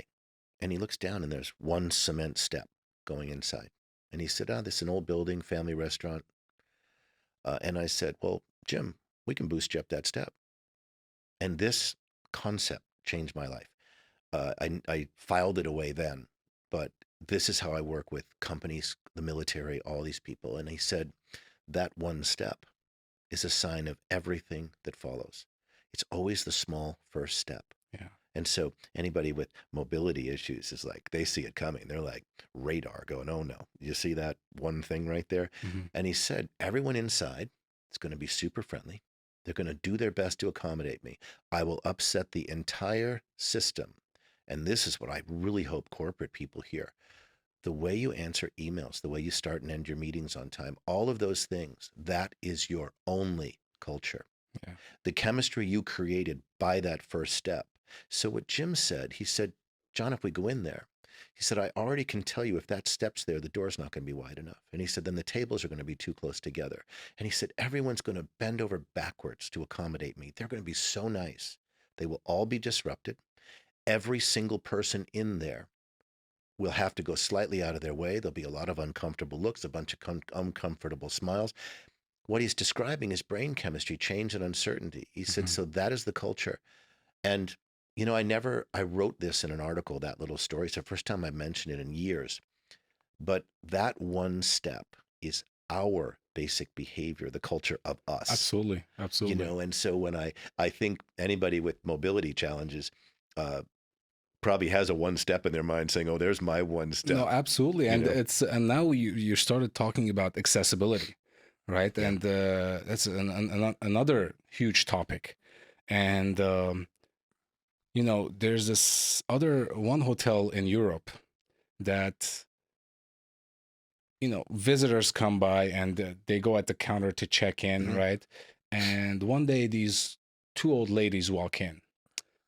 And he looks down and there's one cement step going inside. And he said, "This is an old building, family restaurant." And I said, "Well, Jim, we can boost you up that step." And this concept changed my life. I filed it away then, but this is how I work with companies, the military, all these people. And he said, that one step is a sign of everything that follows. It's always the small first step. Yeah. And so anybody with mobility issues is like, they see it coming. They're like radar going, "Oh no, you see that one thing right there?" Mm-hmm. And he said, everyone inside is going to be super friendly. They're going to do their best to accommodate me. I will upset the entire system. And this is what I really hope corporate people hear. The way you answer emails, the way you start and end your meetings on time, all of those things, that is your only culture. Yeah. The chemistry you created by that first step. So what Jim said, he said, "John, if we go in there," he said, "I already can tell you if that step's there, the door's not going to be wide enough." And he said, "Then the tables are going to be too close together." And he said, "Everyone's going to bend over backwards to accommodate me. They're going to be so nice. They will all be disrupted. Every single person in there will have to go slightly out of their way. There'll be a lot of uncomfortable looks, a bunch of uncomfortable smiles." What he's describing is brain chemistry, change and uncertainty. He said, Mm-hmm. so that is the culture. And, I wrote this in an article, that little story. It's the first time I mentioned it in years. But that one step is our basic behavior, the culture of us. Absolutely. Absolutely. And so when I think anybody with mobility challenges probably has a one step in their mind saying, "Oh, there's my one step." No, absolutely. And know? and now you started talking about accessibility, right? Yeah. And that's another huge topic. And there's this other one hotel in Europe that visitors come by and they go at the counter to check in, Mhm. right? And one day these two old ladies walk in,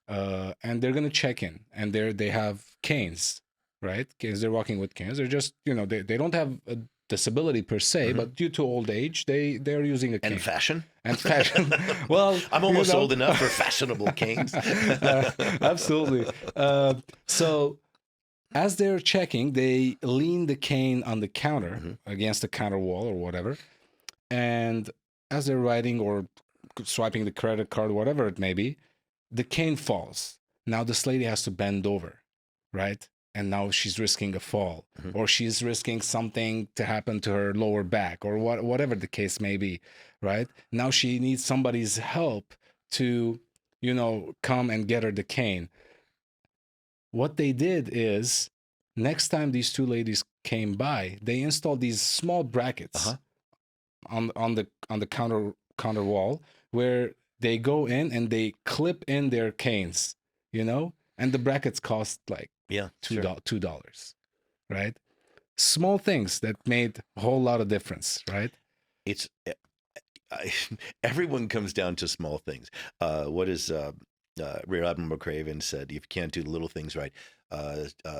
and they're gonna check in, and they have canes, right? Canes. They're walking with canes. They're just they don't have a disability per se, Mhm. but due to old age, they're using a cane. And fashion. And fashion. Well, I'm almost old enough for fashionable canes. Absolutely. So as they're checking, they lean the cane on the counter Mhm. against the counter wall or whatever. And as they're writing or swiping the credit card, whatever it may be, the cane falls. Now this lady has to bend over, right? And now she's risking a fall, Mhm. or she's risking something to happen to her lower back, or whatever the case may be, right? Now she needs somebody's help to, come and get her the cane. What they did is, next time these two ladies came by, they installed these small brackets Uh-huh. on the counter wall where they go in and they clip in their canes, and the brackets cost like Yeah, sure. $2, right? Small things that made a whole lot of difference, right? It's everyone comes down to small things. What is Rear Admiral McRaven said? If you can't do the little things right,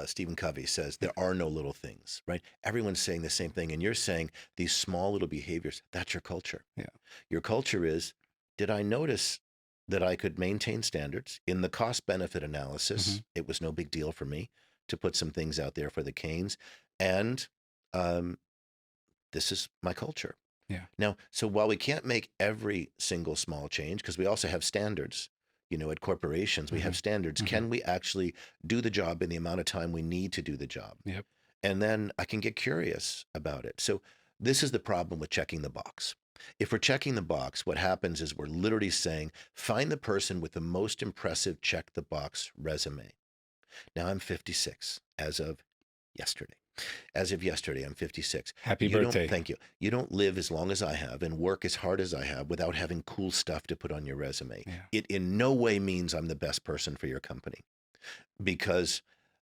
Stephen Covey says there are no little things. Right? Everyone's saying the same thing, and you're saying these small little behaviors. That's your culture. Yeah. Your culture is: did I notice that I could maintain standards in the cost-benefit analysis? Mhm. It was no big deal for me to put some things out there for the canes, and this is my culture. Yeah. Now, so while we can't make every single small change, because we also have standards, at corporations, we have standards. Mhm. Can we actually do the job in the amount of time we need to do the job? Yep. And then I can get curious about it. So this is the problem with checking the box. If we're checking the box, what happens is we're literally saying, find the person with the most impressive check the box resume. Now I'm 56 as of yesterday. As of yesterday, I'm 56. Happy birthday. Thank you. You don't live as long as I have and work as hard as I have without having cool stuff to put on your resume. Yeah. It in no way means I'm the best person for your company. Because,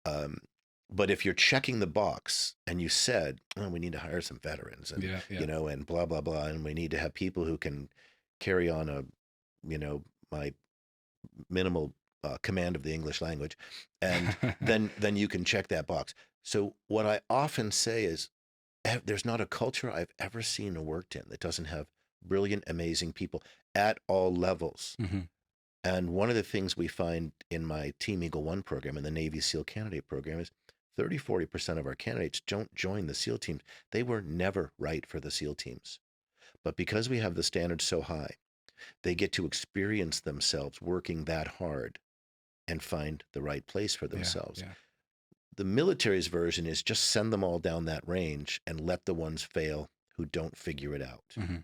but if you're checking the box and you said, "Oh, we need to hire some veterans and, Yeah. and blah, blah, blah, and we need to have people who can carry on my minimal command of the English language, and then you can check that box. So what I often say is, there's not a culture I've ever seen or worked in that doesn't have brilliant, amazing people at all levels. Hmm. And one of the things we find in my Team Eagle One program and the Navy SEAL candidate program is 30-40% of our candidates don't join the SEAL teams. They were never right for the SEAL teams. But because we have the standards so high, they get to experience themselves working that hard and find the right place for themselves. Yeah. The military's version is just send them all down that range and let the ones fail who don't figure it out. Hmm.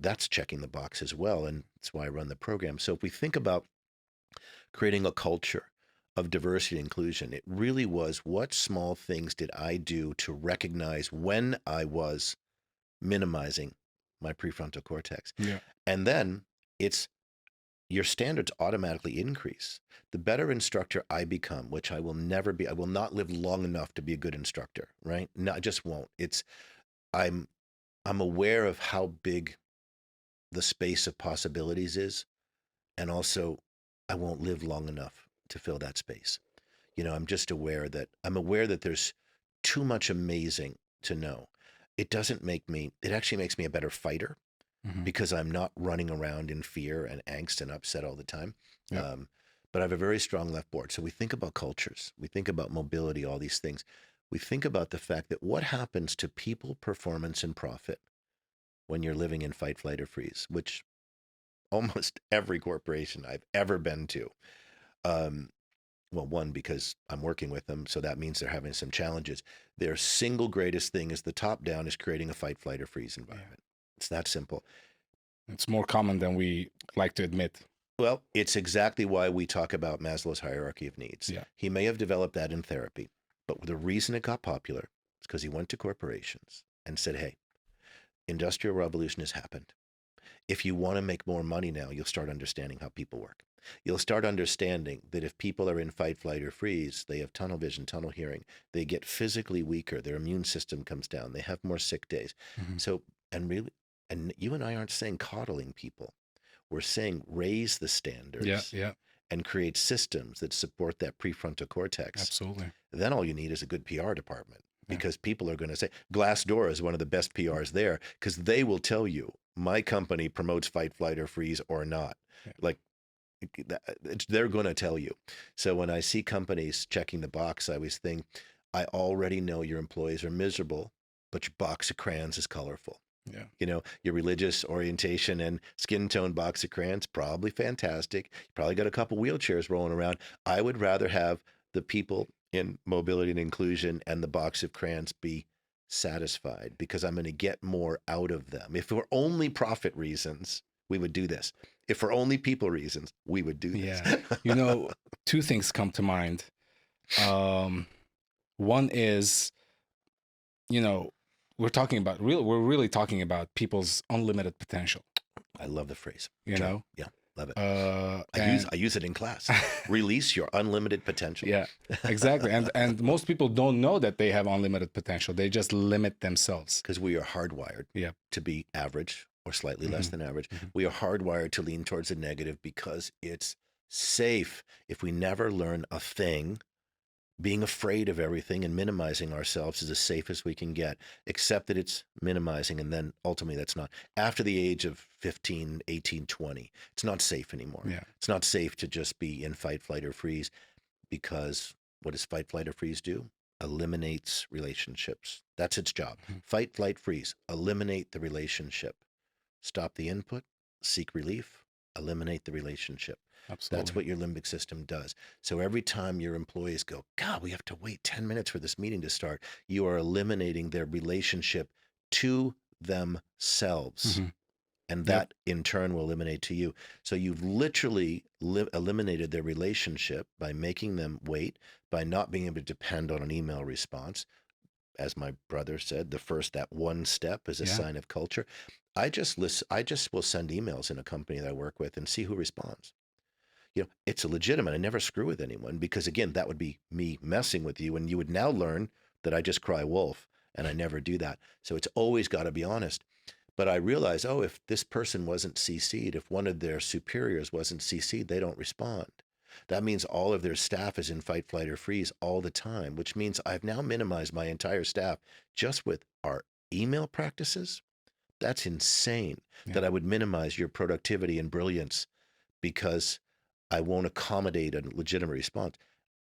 That's checking the box as well, and that's why I run the program. So if we think about creating a culture of diversity and inclusion, it really was, what small things did I do to recognize when I was minimizing my prefrontal cortex? Yeah. And then it's, your standards automatically increase. The better instructor I become, which I will never be, I will not live long enough to be a good instructor, right? No, I just won't. I'm aware of how big the space of possibilities is, and also I won't live long enough to fill that space. I'm just aware that there's too much amazing to know. It actually makes me a better fighter, Hmm. because I'm not running around in fear and angst and upset all the time. Yeah. But I have a very strong left board. So we think about cultures, we think about mobility, all these things. We think about the fact that what happens to people, performance, and profit when you're living in fight, flight, or freeze, which almost every corporation I've ever been to, well, one, because I'm working with them, so that means they're having some challenges. Their single greatest thing is the top down is creating a fight, flight, or freeze environment. It's that simple. It's more common than we like to admit. Well, it's exactly why we talk about Maslow's hierarchy of needs. Yeah. He may have developed that in therapy, but the reason it got popular is because he went to corporations and said, hey, industrial revolution has happened. If you want to make more money now, you'll start understanding how people work. You'll start understanding that if people are in fight, flight, or freeze, they have tunnel vision, tunnel hearing, they get physically weaker, their immune system comes down, they have more sick days. Mhm. So, and you and I aren't saying coddling people. We're saying raise the standards Yeah. and create systems that support that prefrontal cortex. Absolutely. Then all you need is a good PR department, Yeah. because people are going to say, Glassdoor is one of the best PRs there, because they will tell you, my company promotes fight, flight, or freeze or not. Yeah. Like, they're going to tell you. So when I see companies checking the box, I always think, I already know your employees are miserable, but your box of crayons is colorful. Yeah. Your religious orientation and skin tone box of crayons, probably fantastic. You probably got a couple wheelchairs rolling around. I would rather have the people in mobility and inclusion and the box of crayons be satisfied, because I'm going to get more out of them. If it were only profit reasons, we would do this. If for only people reasons, we would do this. Yeah. Two things come to mind. One is, we're really talking about people's unlimited potential. I love the phrase. Yeah, love it. I I use it in class. Release your unlimited potential. Yeah, exactly. And most people don't know that they have unlimited potential. They just limit themselves. Because we are hardwired to be average or slightly less than average. Mhm. We are hardwired to lean towards the negative because it's safe. If we never learn a thing, being afraid of everything and minimizing ourselves is as safe as we can get, except that it's minimizing. And then ultimately that's not. After the age of 15, 18, 20, it's not safe anymore. Yeah. It's not safe to just be in fight, flight, or freeze, because what does fight, flight, or freeze do? Eliminates relationships. That's its job. Mhm. Fight, flight, freeze. Eliminate the relationship. Stop the input, seek relief, eliminate the relationship. Absolutely. That's what your limbic system does. So every time your employees go, God, we have to wait 10 minutes for this meeting to start, you are eliminating their relationship to themselves. Mhm. And that in turn will eliminate to you. So you've literally eliminated their relationship by making them wait, by not being able to depend on an email response. As my brother said, that one step is a sign of culture. I just will send emails in a company that I work with and see who responds. It's legitimate. I never screw with anyone, because again, that would be me messing with you, and you would now learn that I just cry wolf, and I never do that. So it's always got to be honest. But I realize, if this person wasn't CC'd, if one of their superiors wasn't CC'd, they don't respond. That means all of their staff is in fight, flight, or freeze all the time, which means I've now minimized my entire staff just with our email practices. That's insane that I would minimize your productivity and brilliance because I won't accommodate a legitimate response.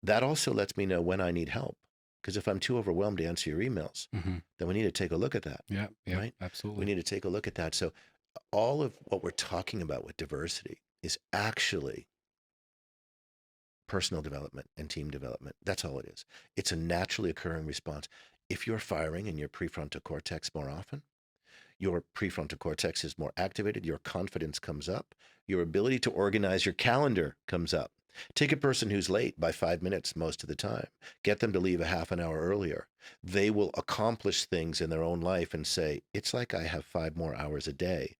That also lets me know when I need help. Because if I'm too overwhelmed to answer your emails, then we need to take a look at that. Yeah, right? absolutely. We need to take a look at that. So all of what we're talking about with diversity is actually personal development and team development. That's all it is. It's a naturally occurring response. If you're firing in your prefrontal cortex more often, your prefrontal cortex is more activated, your confidence comes up, your ability to organize your calendar comes up. Take a person who's late by 5 minutes most of the time, get them to leave a half an hour earlier. They will accomplish things in their own life and say, it's like I have 5 more hours a day,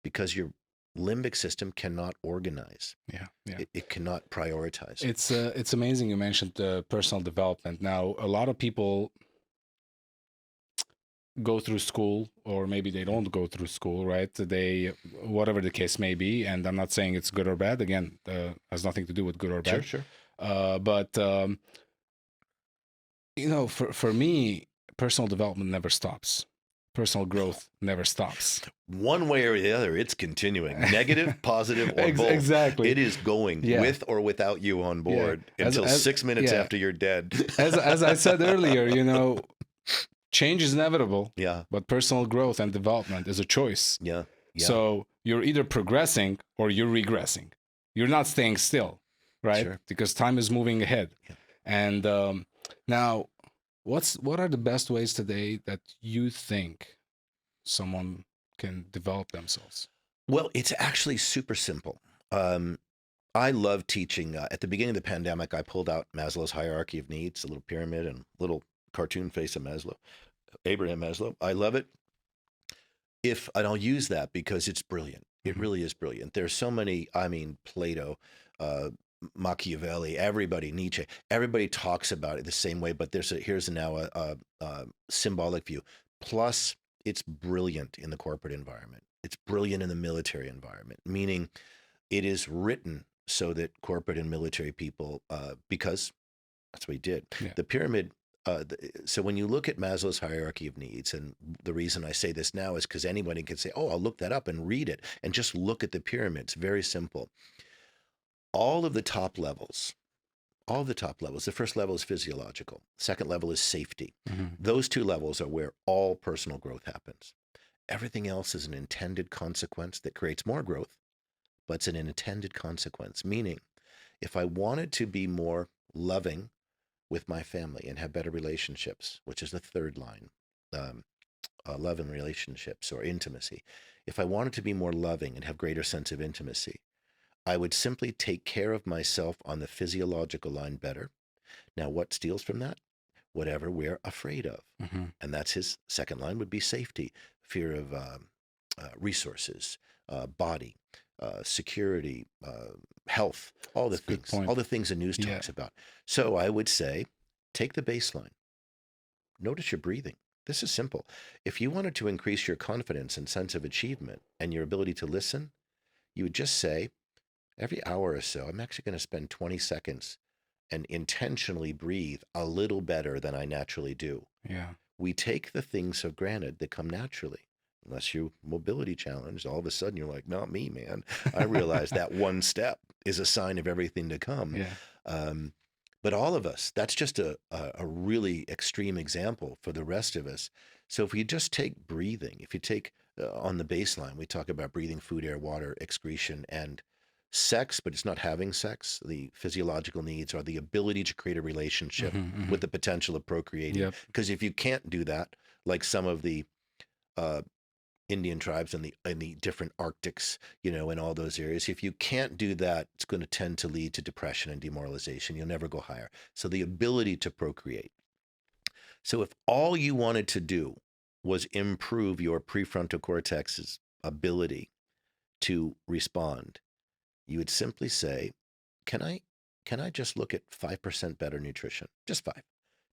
because your limbic system cannot organize. Yeah. It cannot prioritize. It's amazing you mentioned personal development. Now, a lot of people go through school, or maybe they don't go through school, right? They, whatever the case may be, and I'm not saying it's good or bad. Again, has nothing to do with good or bad. Sure. But you know, for me, personal development never stops. Personal growth never stops. One way or the other, it's continuing. Negative, positive, or both. Exactly. It is going with or without you on board until 6 minutes after you're dead. As I said earlier, you know, change is inevitable. Yeah. But personal growth and development is a choice. Yeah. So you're either progressing or you're regressing. You're not staying still, right? Sure. Because time is moving ahead. Yeah. And now, what are the best ways today that you think someone can develop themselves? Well, it's actually super simple. I love teaching. At the beginning of the pandemic, I pulled out Maslow's hierarchy of needs, a little pyramid and little cartoon face of Maslow, Abraham Maslow. I love it. And I'll use that because it's brilliant. It really is brilliant. There's so many, Plato, Machiavelli, everybody, Nietzsche, everybody talks about it the same way, but here's now a symbolic view. Plus, it's brilliant in the corporate environment. It's brilliant in the military environment, meaning it is written so that corporate and military people, because that's what he did. Yeah. The pyramid. So when you look at Maslow's hierarchy of needs, and the reason I say this now is because anybody can say, oh, I'll look that up and read it and just look at the pyramid. It's very simple. All of the top levels, the first level is physiological. Second level is safety. Those 2 levels are where all personal growth happens. Everything else is an intended consequence that creates more growth, but it's an intended consequence, meaning if I wanted to be more loving with my family and have better relationships, which is the third line, love and relationships or intimacy. If I wanted to be more loving and have greater sense of intimacy, I would simply take care of myself on the physiological line better. Now, what steals from that? Whatever we're afraid of. And that's his second line would be safety, fear of resources, body, security, health, all the things the news talks about. So I would say, take the baseline. Notice your breathing. This is simple. If you wanted to increase your confidence and sense of achievement and your ability to listen, you would just say, every hour or so, I'm actually going to spend 20 seconds and intentionally breathe a little better than I naturally do. Yeah. We take the things for granted that come naturally. Unless you're mobility challenged, all of a sudden you're like, not me, man. I realize that one step is a sign of everything to come. Yeah. But all of us, that's just a really extreme example for the rest of us. So if you just take breathing, if you take on the baseline, we talk about breathing, food, air, water, excretion, and sex, but it's not having sex. The physiological needs are the ability to create a relationship with the potential of procreating. Because if you can't do that, like some of the Indian tribes and the different Arctics, in all those areas, if you can't do that, it's going to tend to lead to depression and demoralization. You'll never go higher. So the ability to procreate. So if all you wanted to do was improve your prefrontal cortex's ability to respond, you would simply say, can I just look at 5% better nutrition? Just 5.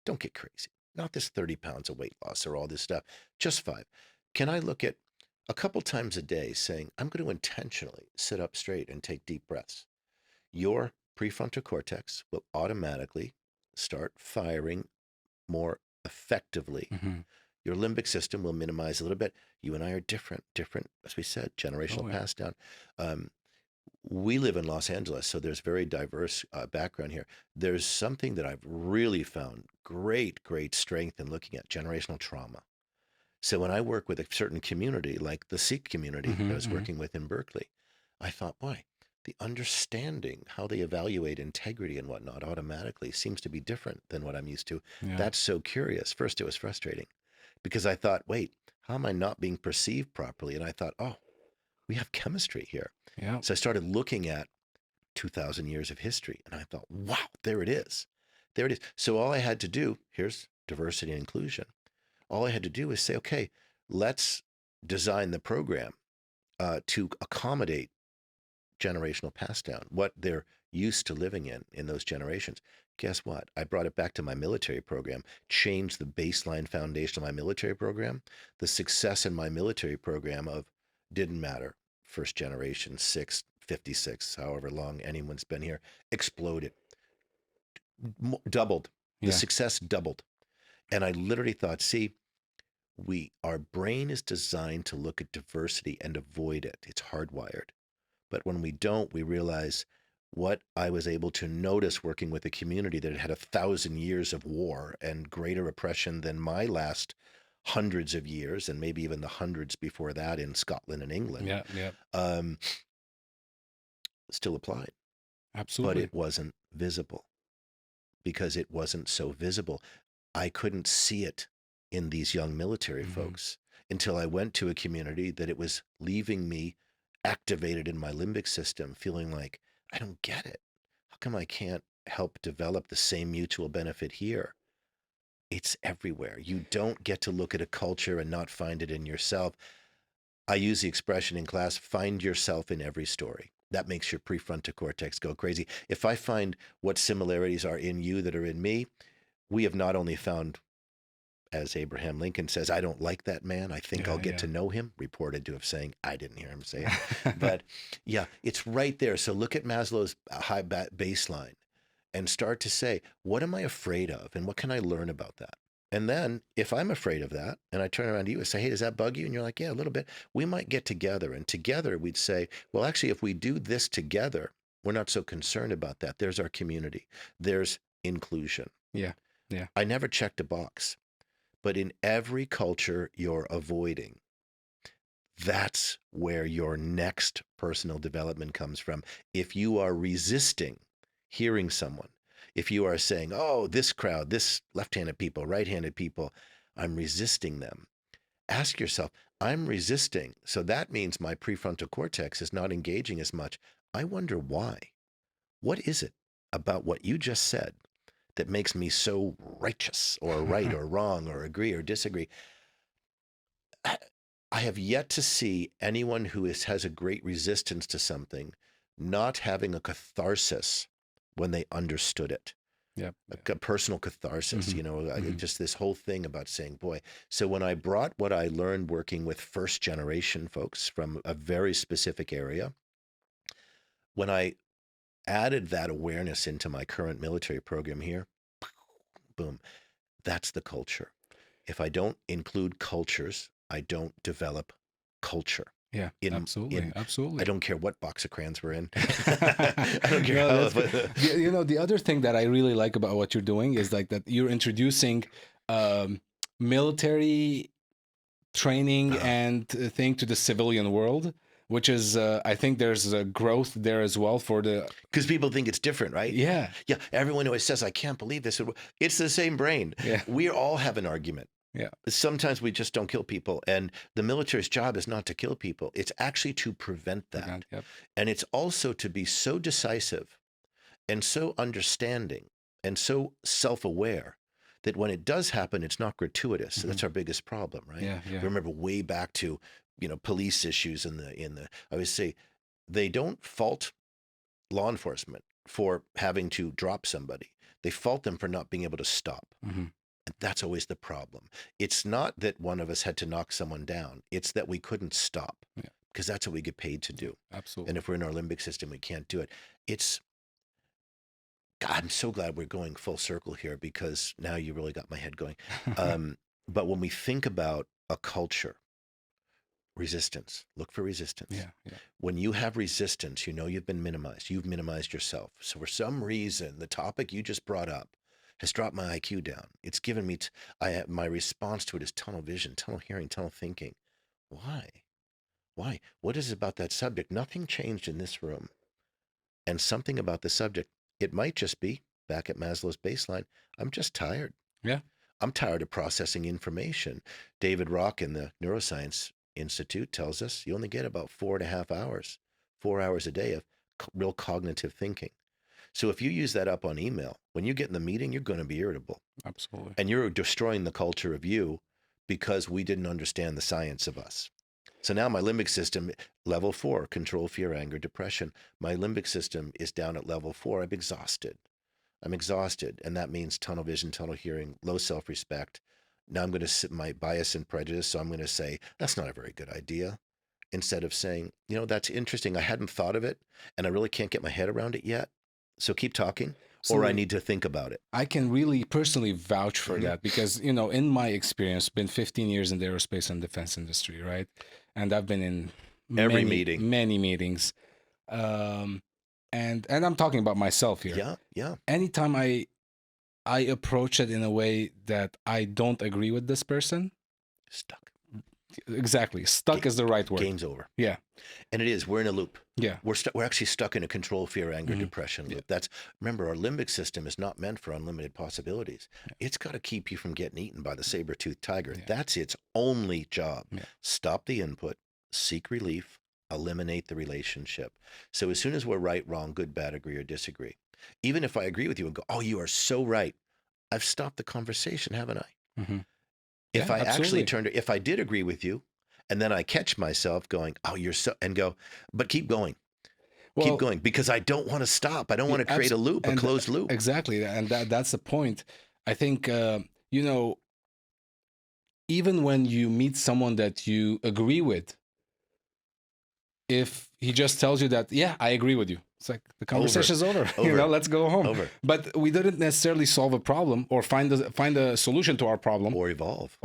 Don't get crazy. Not this 30 pounds of weight loss or all this stuff. Just 5. Can I look at a couple times a day saying, I'm going to intentionally sit up straight and take deep breaths? Your prefrontal cortex will automatically start firing more effectively. Hmm. Your limbic system will minimize a little bit. You and I are different, as we said, generational pass down. We live in Los Angeles, so there's very diverse background here. There's something that I've really found great strength in looking at: generational trauma. So when I work with a certain community, like the Sikh community that I was working with in Berkeley, I thought, boy, the understanding how they evaluate integrity and whatnot automatically seems to be different than what I'm used to. Yeah. That's so curious. First, it was frustrating because I thought, wait, how am I not being perceived properly? And I thought, oh, we have chemistry here. Yeah. So I started looking at 2,000 years of history, and I thought, wow, there it is. There it is. So all I had to do, here's diversity and inclusion. All I had to do is say, okay, let's design the program to accommodate generational pass down, what they're used to living in those generations. Guess what? I brought it back to my military program, changed the baseline foundation of my military program. The success in my military program of didn't matter, first generation, 6, 56, however long anyone's been here, exploded, doubled. The Yeah. success doubled. And I literally thought, see, our brain is designed to look at diversity and avoid it. It's hardwired. But when we don't, we realize what I was able to notice working with a community that had 1,000 years of war and greater oppression than my last hundreds of years, and maybe even the hundreds before that in Scotland and England. Yeah. Yeah. Still applied. Absolutely. But it wasn't visible. Because it wasn't so visible, I couldn't see it in these young military folks until I went to a community that it was leaving me activated in my limbic system, feeling like, I don't get it. How come I can't help develop the same mutual benefit here? It's everywhere. You don't get to look at a culture and not find it in yourself. I use the expression in class, find yourself in every story. That makes your prefrontal cortex go crazy. If I find what similarities are in you that are in me, we have not only found, as Abraham Lincoln says, I don't like that man, I think I'll get to know him, reported to have saying, I didn't hear him say it. But yeah, it's right there. So look at Maslow's high baseline and start to say, what am I afraid of? And what can I learn about that? And then if I'm afraid of that and I turn around to you and say, hey, does that bug you? And you're like, yeah, a little bit. We might get together, and together we'd say, well, actually, if we do this together, we're not so concerned about that. There's our community. There's inclusion. Yeah. Yeah. I never checked a box, but in every culture you're avoiding, that's where your next personal development comes from. If you are resisting hearing someone, if you are saying, oh, this crowd, this left-handed people, right-handed people, I'm resisting them. Ask yourself, I'm resisting. So that means my prefrontal cortex is not engaging as much. I wonder why. What is it about what you just said that makes me so righteous or right or wrong or agree or disagree? I have yet to see anyone who has a great resistance to something not having a catharsis when they understood it. Yep. A personal catharsis, just this whole thing about saying, boy. So when I brought what I learned working with first generation folks from a very specific area, when I added that awareness into my current military program here, boom, that's the culture. If I don't include cultures, I don't develop culture. Yeah, absolutely. I don't care what box of crayons we're in. I don't care how. The other thing that I really like about what you're doing is like that you're introducing military training and thing to the civilian world, which is, I think there's a growth there as well for the... Because people think it's different, right? Yeah. Yeah, everyone always says, I can't believe this. It's the same brain. Yeah. We all have an argument. Yeah. Sometimes we just don't kill people. And the military's job is not to kill people. It's actually to prevent that. Yep. And it's also to be so decisive and so understanding and so self-aware that when it does happen, it's not gratuitous. Mm-hmm. That's our biggest problem, right? Yeah. Remember way back to, police issues in the, I would say they don't fault law enforcement for having to drop somebody. They fault them for not being able to stop. Mm-hmm. And that's always the problem. It's not that one of us had to knock someone down. It's that we couldn't stop because that's what we get paid to do. Absolutely. And if we're in our limbic system, we can't do it. God, I'm so glad we're going full circle here, because now you really got my head going. But when we think about a culture, resistance, look for resistance. Yeah, yeah. When you have resistance, you know you've been minimized. You've minimized yourself. So for some reason, the topic you just brought up has dropped my IQ down. It's given me, my response to it is tunnel vision, tunnel hearing, tunnel thinking. Why? Why? What is it about that subject? Nothing changed in this room. And something about the subject, it might just be, back at Maslow's baseline, I'm just tired. Yeah. I'm tired of processing information. David Rock in the Neuroscience Institute tells us you only get about 4.5 hours, 4 hours a day of real cognitive thinking. So if you use that up on email, when you get in the meeting, you're going to be irritable. Absolutely. And you're destroying the culture of you because we didn't understand the science of us. So now my limbic system, level 4, control, fear, anger, depression. My limbic system is down at level 4. I'm exhausted. And that means tunnel vision, tunnel hearing, low self-respect. Now I'm going to sit my bias and prejudice. So I'm going to say, that's not a very good idea. Instead of saying, that's interesting. I hadn't thought of it and I really can't get my head around it yet. So keep talking, or I need to think about it. I can really personally vouch for that because, in my experience, been 15 years in the aerospace and defense industry, right? And I've been in many meetings. And I'm talking about myself here. Yeah. Anytime I approach it in a way that I don't agree with this person, stuck. Exactly. Stuck is the right word. Game's over. Yeah. And it is. We're in a loop. Yeah. We're actually stuck in a control, fear, anger, depression loop. Remember, our limbic system is not meant for unlimited possibilities. Yeah. It's got to keep you from getting eaten by the saber-toothed tiger. Yeah. That's its only job. Yeah. Stop the input, seek relief, eliminate the relationship. So as soon as we're right, wrong, good, bad, agree, or disagree, even if I agree with you and go, oh, you are so right, I've stopped the conversation, haven't I? Mm-hmm. If I actually if I did agree with you, and then I catch myself going, oh, you're so, and go, but keep going. Keep going, because I don't want to stop. I don't want to create a loop, a closed loop. Exactly. And that's the point. I think, even when you meet someone that you agree with, if he just tells you that, yeah, I agree with you, it's like the conversation is over. Let's go home. Over. But we didn't necessarily solve a problem or find a solution to our problem. Or evolve,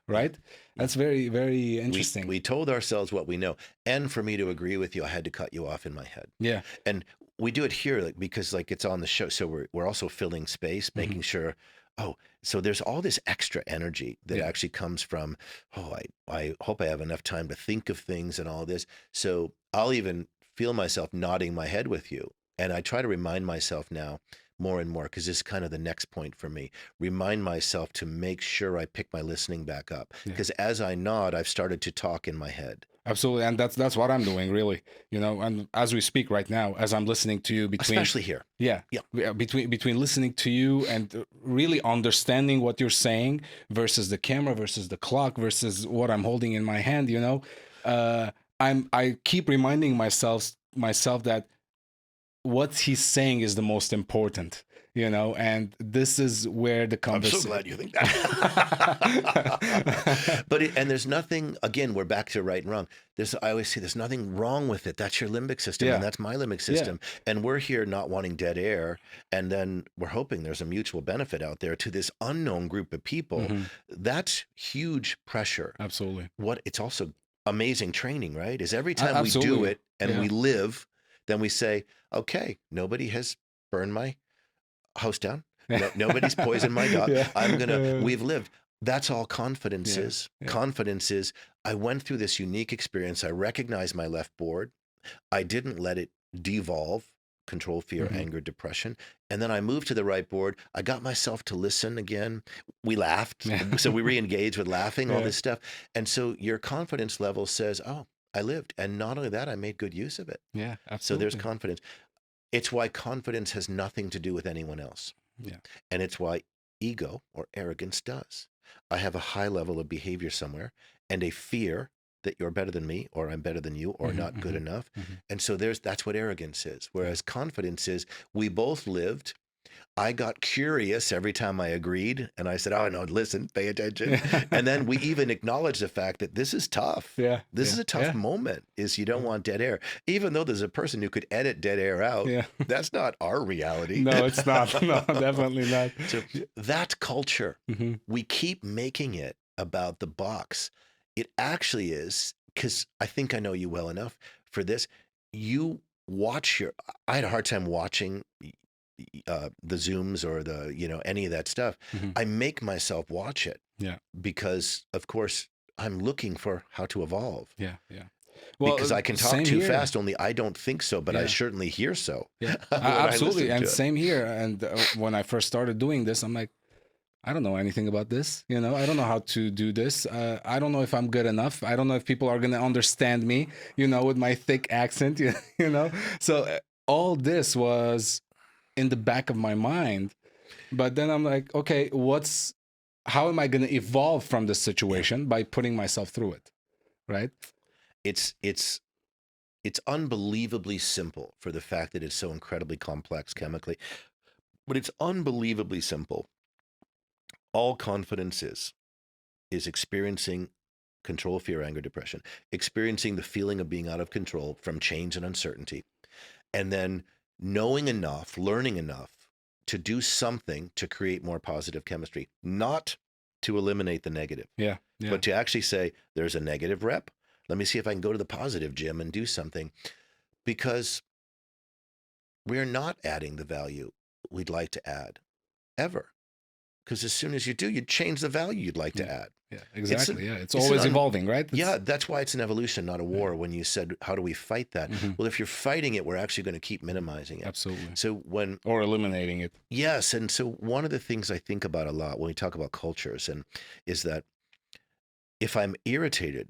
right? Yeah. That's very, very interesting. We told ourselves what we know. And for me to agree with you, I had to cut you off in my head. Yeah. And we do it here because it's on the show. So we're also filling space, making sure, so there's all this extra energy that actually comes from, I hope I have enough time to think of things and all this. So I'll even feel myself nodding my head with you. And I try to remind myself now more and more, because this is kind of the next point for me, remind myself to make sure I pick my listening back up. Because as I nod, I've started to talk in my head. Absolutely. And that's what I'm doing, really. And as we speak right now, as I'm listening to you, especially here. Yeah. Between listening to you and really understanding what you're saying versus the camera, versus the clock, versus what I'm holding in my hand, I keep reminding myself that what he's saying is the most important, and this is where the conversation. I'm so glad you think that. And there's nothing, again, we're back to right and wrong. I always say there's nothing wrong with it. That's your limbic system, and that's my limbic system. Yeah. And we're here not wanting dead air. And then we're hoping there's a mutual benefit out there to this unknown group of people. Mm-hmm. That's huge pressure. Absolutely. It's also amazing training, right? Is every time we do it and we live, then we say, okay, nobody has burned my house down. Nobody's poisoned my dog. We've lived. That's all confidence is. Yeah. Confidence is, I went through this unique experience. I recognized my left board. I didn't let it devolve, control, fear, anger, depression. And then I moved to the right board. I got myself to listen again. We laughed. So we re-engaged with laughing, all this stuff. And so your confidence level says, oh, I lived. And not only that, I made good use of it. Yeah, absolutely. So there's confidence. It's why confidence has nothing to do with anyone else. Yeah. And it's why ego or arrogance does. I have a high level of behavior somewhere and a fear that you're better than me, or I'm better than you, or not good enough. And so that's what arrogance is. Whereas confidence is, we both lived, I got curious every time I agreed, and I said, "Oh no, listen, pay attention." And then we even acknowledge the fact that this is tough. Yeah. This is a tough moment. Is you don't want dead air, even though there's a person who could edit dead air out. Yeah. That's not our reality. No, it's not. No, definitely not. So that culture, Hmm. we keep making it about the box. It actually is, because I think I know you well enough for this. You watch your. I had a hard time watching the Zooms or the any of that stuff. Hmm. I make myself watch it. Yeah. Because of course I'm looking for how to evolve. Yeah. Yeah. Well, Because I can talk same too here. fast, only I don't think so, but I Yeah. certainly hear so. Yeah, when I absolutely. listen And to it. same here. And when I first started doing this, I'm like, I don't know anything about this. I don't know how to do this. I don't know if I'm good enough. I don't know if people are going to understand me, with my thick accent, So all this was in the back of my mind. But then I'm like, okay, how am I going to evolve from this situation by putting myself through it? Right? It's unbelievably simple for the fact that it's so incredibly complex chemically, but it's unbelievably simple. All confidence is experiencing control, fear, anger, depression, experiencing the feeling of being out of control from change and uncertainty, and then knowing enough, learning enough to do something to create more positive chemistry, not to eliminate the negative, Yeah. Yeah. but to actually say, there's a negative rep. Let me see if I can go to the positive gym and do something, because we're not adding the value we'd like to add ever. Because as soon as you do, you change the value you'd like to add. Yeah, exactly. It's an always evolving, right? Yeah, that's why it's an evolution, not a war. When you said, how do we fight that? Mhm. Well, if you're fighting it, we're actually going to keep minimizing it. Absolutely. So Or eliminating it. Yes, and so one of the things I think about a lot when we talk about cultures is that if I'm irritated,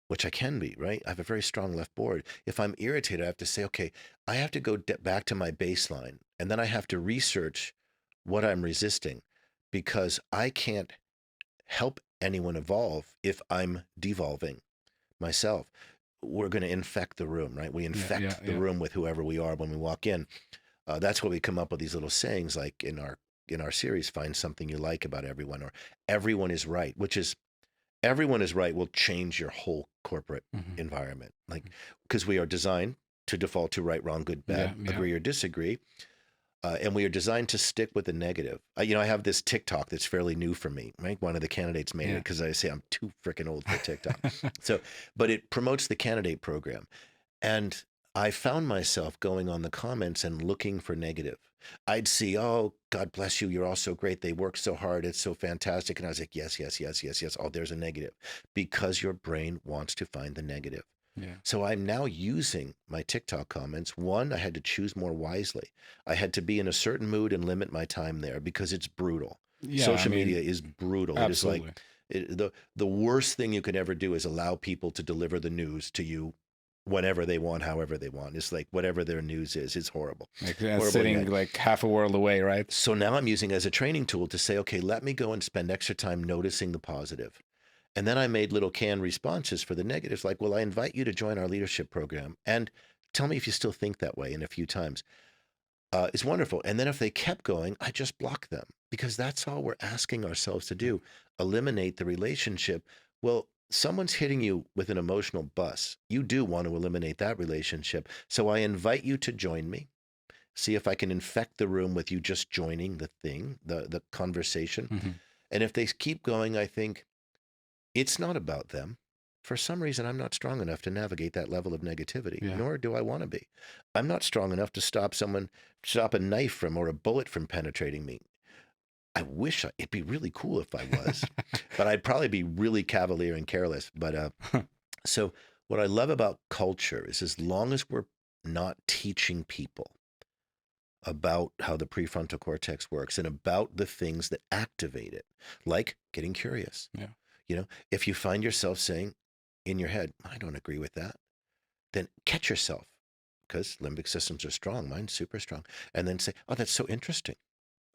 which I can be, right? I have a very strong left board. If I'm irritated, I have to say, okay, I have to go back to my baseline, and then I have to research what I'm resisting, because I can't help anyone evolve if I'm devolving myself. We're going to infect the room, right? We infect the room with whoever we are when we walk in. That's why we come up with these little sayings, like in our series, find something you like about everyone, or everyone is right, which is everyone is right will change your whole corporate environment. Like, because we are designed to default to right, wrong, good, bad, agree or disagree. And we are designed to stick with the negative. I have this TikTok that's fairly new for me, right? One of the candidates made it because I say I'm too freaking old for TikTok. But it promotes the candidate program. And I found myself going on the comments and looking for negative. I'd see, oh, God bless you. You're all so great. They work so hard. It's so fantastic. And I was like, yes, yes, yes, yes, yes. Oh, there's a negative, because your brain wants to find the negative. Yeah. So I'm now using my TikTok comments. One, I had to choose more wisely. I had to be in a certain mood and limit my time there, because it's brutal. Yeah, Social media is brutal. Absolutely. It is like the worst thing you can ever do is allow people to deliver the news to you whenever they want, however they want. It's like whatever their news is, it's horrible. Like Horrible sitting again. like half a world away, right? So now I'm using it as a training tool to say, okay, let me go and spend extra time noticing the positive. And then I made little canned responses for the negatives, like, well, I invite you to join our leadership program and tell me if you still think that way, in a few times. It's wonderful. And then if they kept going, I just block them, because that's all we're asking ourselves to do. Eliminate the relationship. Well, someone's hitting you with an emotional bus. You do want to eliminate that relationship. So I invite you to join me. See if I can infect the room with you just joining the thing, the conversation. And if they keep going, I think, it's not about them. For some reason, I'm not strong enough to navigate that level of negativity, nor do I want to be. I'm not strong enough to stop a knife from, or a bullet from penetrating me. I wish it'd be really cool if I was, but I'd probably be really cavalier and careless. But so what I love about culture is, as long as we're not teaching people about how the prefrontal cortex works and about the things that activate it, like getting curious. If you find yourself saying in your head, I don't agree with that, then catch yourself, because limbic systems are strong. Mine's super strong. And then say, oh, that's so interesting.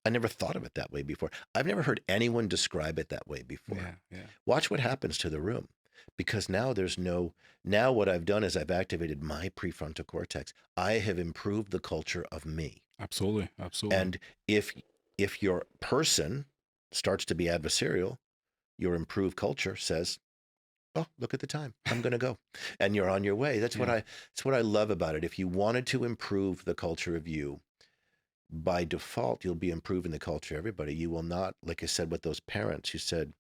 I never thought of it that way before. I've never heard anyone describe it that way before. Watch what happens to the room, because now what I've done is I've activated my prefrontal cortex. I have improved the culture of me. Absolutely. Absolutely. And if your person starts to be adversarial, your improved culture says, "Oh, look at the time. I'm going to go," and you're on your way. That's what I love about it. If you wanted to improve the culture of you, by default, you'll be improving the culture of everybody. You will not, like I said, with those parents who said,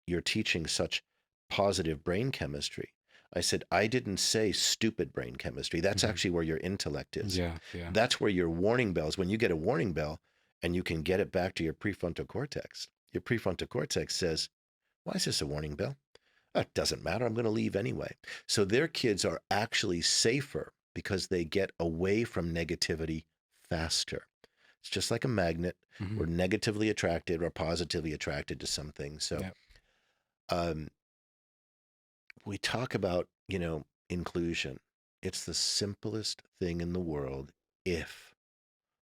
"You're teaching such positive brain chemistry." I said, I didn't say stupid brain chemistry. That's actually where your intellect is. Yeah. Yeah. That's where your warning bells, when you get a warning bell and you can get it back to your prefrontal cortex says, "Why is this a warning bell? It doesn't matter. I'm going to leave anyway." So their kids are actually safer because they get away from negativity faster. It's just like a magnet. We're negatively attracted or positively attracted to something. So we talk about, inclusion. It's the simplest thing in the world if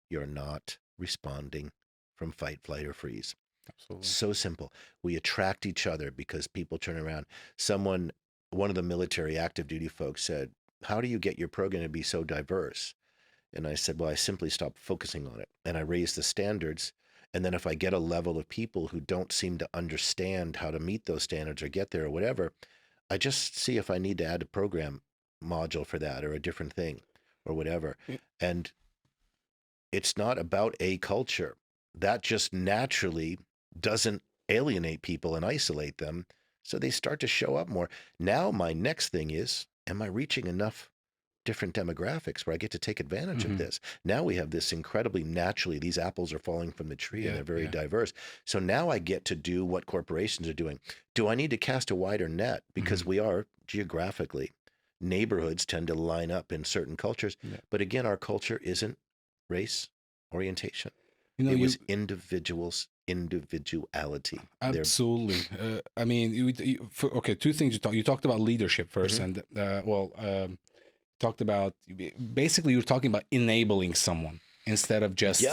you're not responding from fight, flight, or freeze. Absolutely. So simple. We attract each other because people turn around. One of the military active duty folks said, "How do you get your program to be so diverse?" And I said, "Well, I simply stop focusing on it and I raise the standards. And then if I get a level of people who don't seem to understand how to meet those standards or get there or whatever, I just see if I need to add a program module for that or a different thing or whatever." Yeah. And it's not about a culture. That just naturally doesn't alienate people and isolate them. So they start to show up more. Now my next thing is, am I reaching enough different demographics where I get to take advantage of this? Now we have this incredibly naturally, these apples are falling from the tree and they're very diverse. So now I get to do what corporations are doing. Do I need to cast a wider net? Because we are geographically, neighborhoods tend to line up in certain cultures. But again, our culture isn't race orientation. It was individuality. Absolutely. I mean, two things you talked about leadership first, and talked about basically you're talking about enabling someone instead of just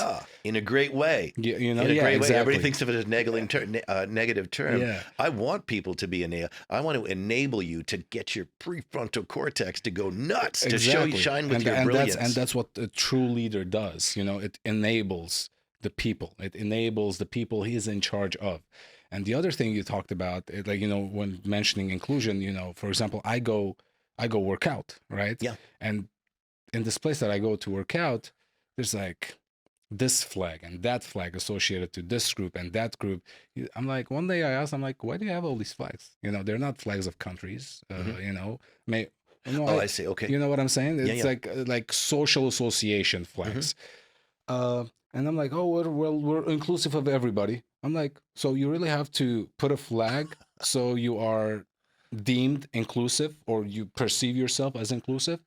in a great way. In a great way. exactly. Everybody thinks of it as a negative term. Yeah. I want people to be enabled. I want to enable you to get your prefrontal cortex to go nuts, to shine with your brilliance. That's what a true leader does. It enables the people. It enables the people he's in charge of. And the other thing you talked about, when mentioning inclusion, for example, I go work out, right? Yeah. And in this place that I go to work out, there's like this flag and that flag associated to this group and that group. I'm like, one day I asked, I'm like, why do you have all these flags? They're not flags of countries, I see. Okay. You know what I'm saying? It's like social association flags. And I'm like, oh, we're inclusive of everybody. I'm like, so you really have to put a flag so you are deemed inclusive or you perceive yourself as inclusive?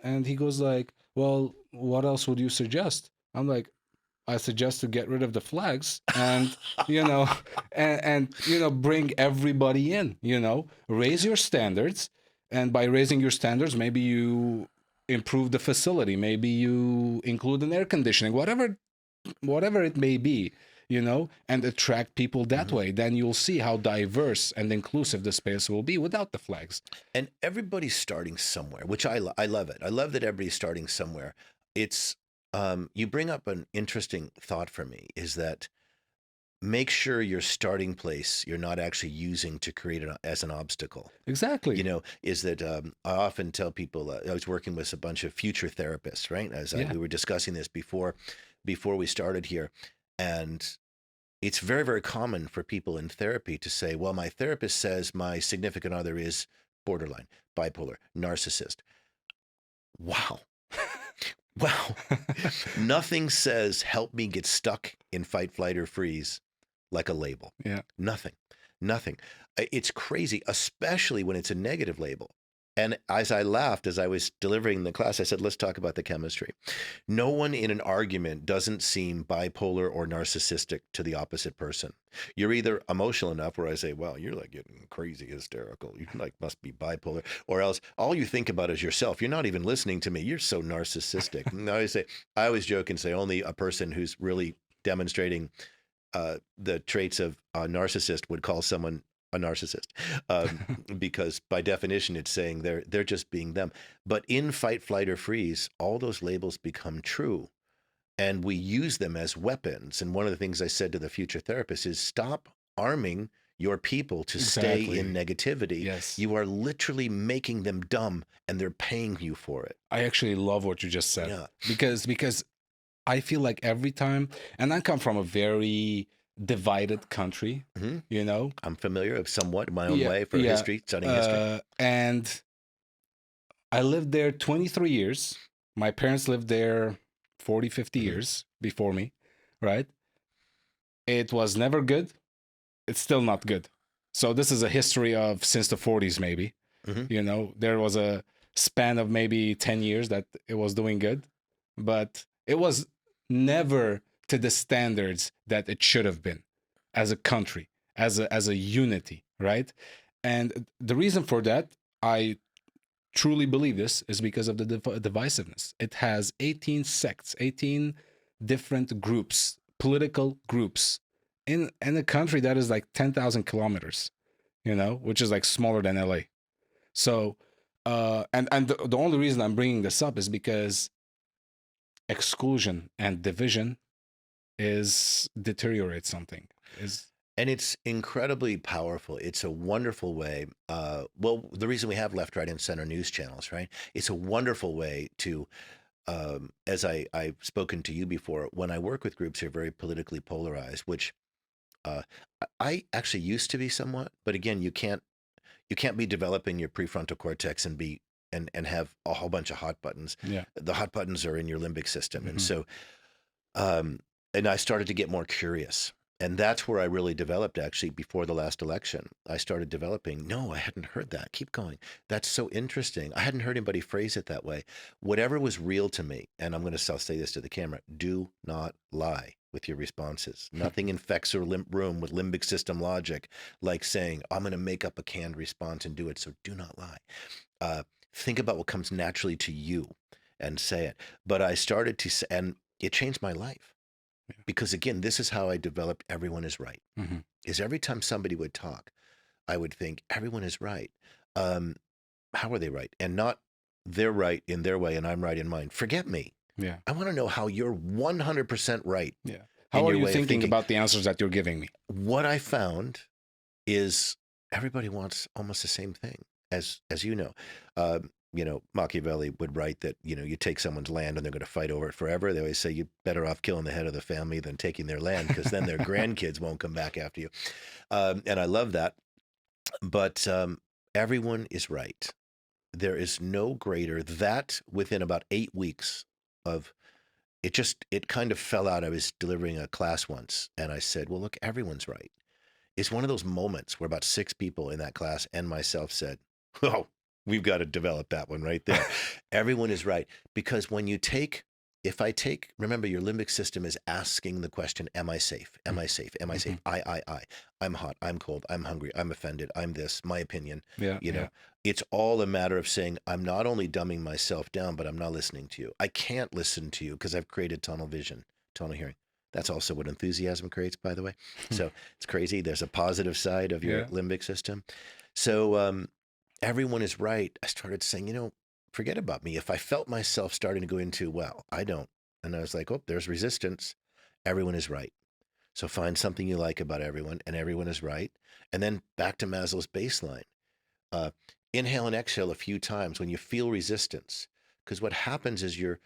And he goes like, well, what else would you suggest? I'm like, I suggest to get rid of the flags and, bring everybody in, raise your standards. And by raising your standards, maybe you improve the facility. Maybe you include an air conditioning, whatever it may be, and attract people that way. Then you'll see how diverse and inclusive the space will be without the flags. And everybody's starting somewhere, which I love it. I love that everybody's starting somewhere. It's, you bring up an interesting thought for me, is that make sure your starting place you're not actually using to create it as an obstacle. Exactly. Is that I often tell people, I was working with a bunch of future therapists, right? We were discussing this before we started here. And it's very, very common for people in therapy to say, well, my therapist says my significant other is borderline, bipolar, narcissist. Wow. Wow. Nothing says help me get stuck in fight, flight, or freeze like a label. Yeah. Nothing. It's crazy, especially when it's a negative label. And as I laughed, as I was delivering the class, I said, let's talk about the chemistry. No one in an argument doesn't seem bipolar or narcissistic to the opposite person. You're either emotional enough where I say, well, you're like getting crazy hysterical. You must be bipolar, or else all you think about is yourself. You're not even listening to me. You're so narcissistic. And I always joke and say only a person who's really demonstrating the traits of a narcissist would call someone a narcissist, because by definition, it's saying they're just being them. But in fight, flight, or freeze, all those labels become true. and we use them as weapons. And one of the things I said to the future therapist is stop arming your people to stay in negativity. Yes. You are literally making them dumb, and they're paying you for it. I actually love what you just said. Yeah. Because I feel like every time, and I come from a very divided country, you know. I'm familiar of somewhat in my own way for history, studying history. And I lived there 23 years. My parents lived there 40, 50 years before me, right? It was never good. It's still not good. So this is a history of since the 40s, maybe. You know, there was a span of maybe 10 years that it was doing good, but it was never to the standards that it should have been as a country, as a unity, right? And the reason for that, I truly believe this, is because of the divisiveness. It has 18 sects, 18 different groups, political groups in a country that is like 10,000 kilometers, you know, which is like smaller than LA. So, and the only reason I'm bringing this up is because exclusion and division deteriorates something. And it's incredibly powerful. It's a wonderful way. Well, the reason we have left, right, and center news channels, right? It's a wonderful way to, as I've spoken to you before, when I work with groups who are very politically polarized, which I actually used to be somewhat, but again, you can't be developing your prefrontal cortex and be and have a whole bunch of hot buttons. Yeah. The hot buttons are in your limbic system, and so, and I started to get more curious. And that's where I really developed, actually, before the last election. I started developing, no, I hadn't heard that. Keep going. That's so interesting. I hadn't heard anybody phrase it that way. Whatever was real to me, and I'm going to say this to the camera, do not lie with your responses. Nothing infects a room with limbic system logic like saying, I'm going to make up a canned response and do it. So do not lie. Think about what comes naturally to you and say it. But I started to say, and it changed my life. Because again, this is how I developed everyone is right. Is every time somebody would talk, I would think everyone is right. How are they right? And not they're right in their way and I'm right in mine. Forget me. Yeah. I want to know how you're 100% right. Yeah. How are you thinking about the answers that you're giving me? What I found is everybody wants almost the same thing, as you know. You know, Machiavelli would write that, you know, you take someone's land and they're going to fight over it forever. They always say you're better off killing the head of the family than taking their land, because then their grandkids won't come back after you. And I love that. But everyone is right. There is no greater. That within about 8 weeks of it, it kind of fell out. I was delivering a class once and I said, well, look, everyone's right. It's one of those moments where about 6 people in that class and myself said, oh, we've got to develop that one right there. Everyone is right. Because when you remember, your limbic system is asking the question, am I safe? Am I safe? Am I safe? I. I'm hot. I'm cold. I'm hungry. I'm offended. I'm this, my opinion. Yeah. You know, it's all a matter of saying, I'm not only dumbing myself down, but I'm not listening to you. I can't listen to you because I've created tunnel vision, tunnel hearing. That's also what enthusiasm creates, by the way. So it's crazy. There's a positive side of your limbic system. So, everyone is right. I started saying, you know, forget about me. If I felt myself starting to go into, well, I don't. And I was like, oh, there's resistance. Everyone is right. So find something you like about everyone, and everyone is right. And then back to Maslow's baseline. Inhale and exhale a few times when you feel resistance. Because what happens is your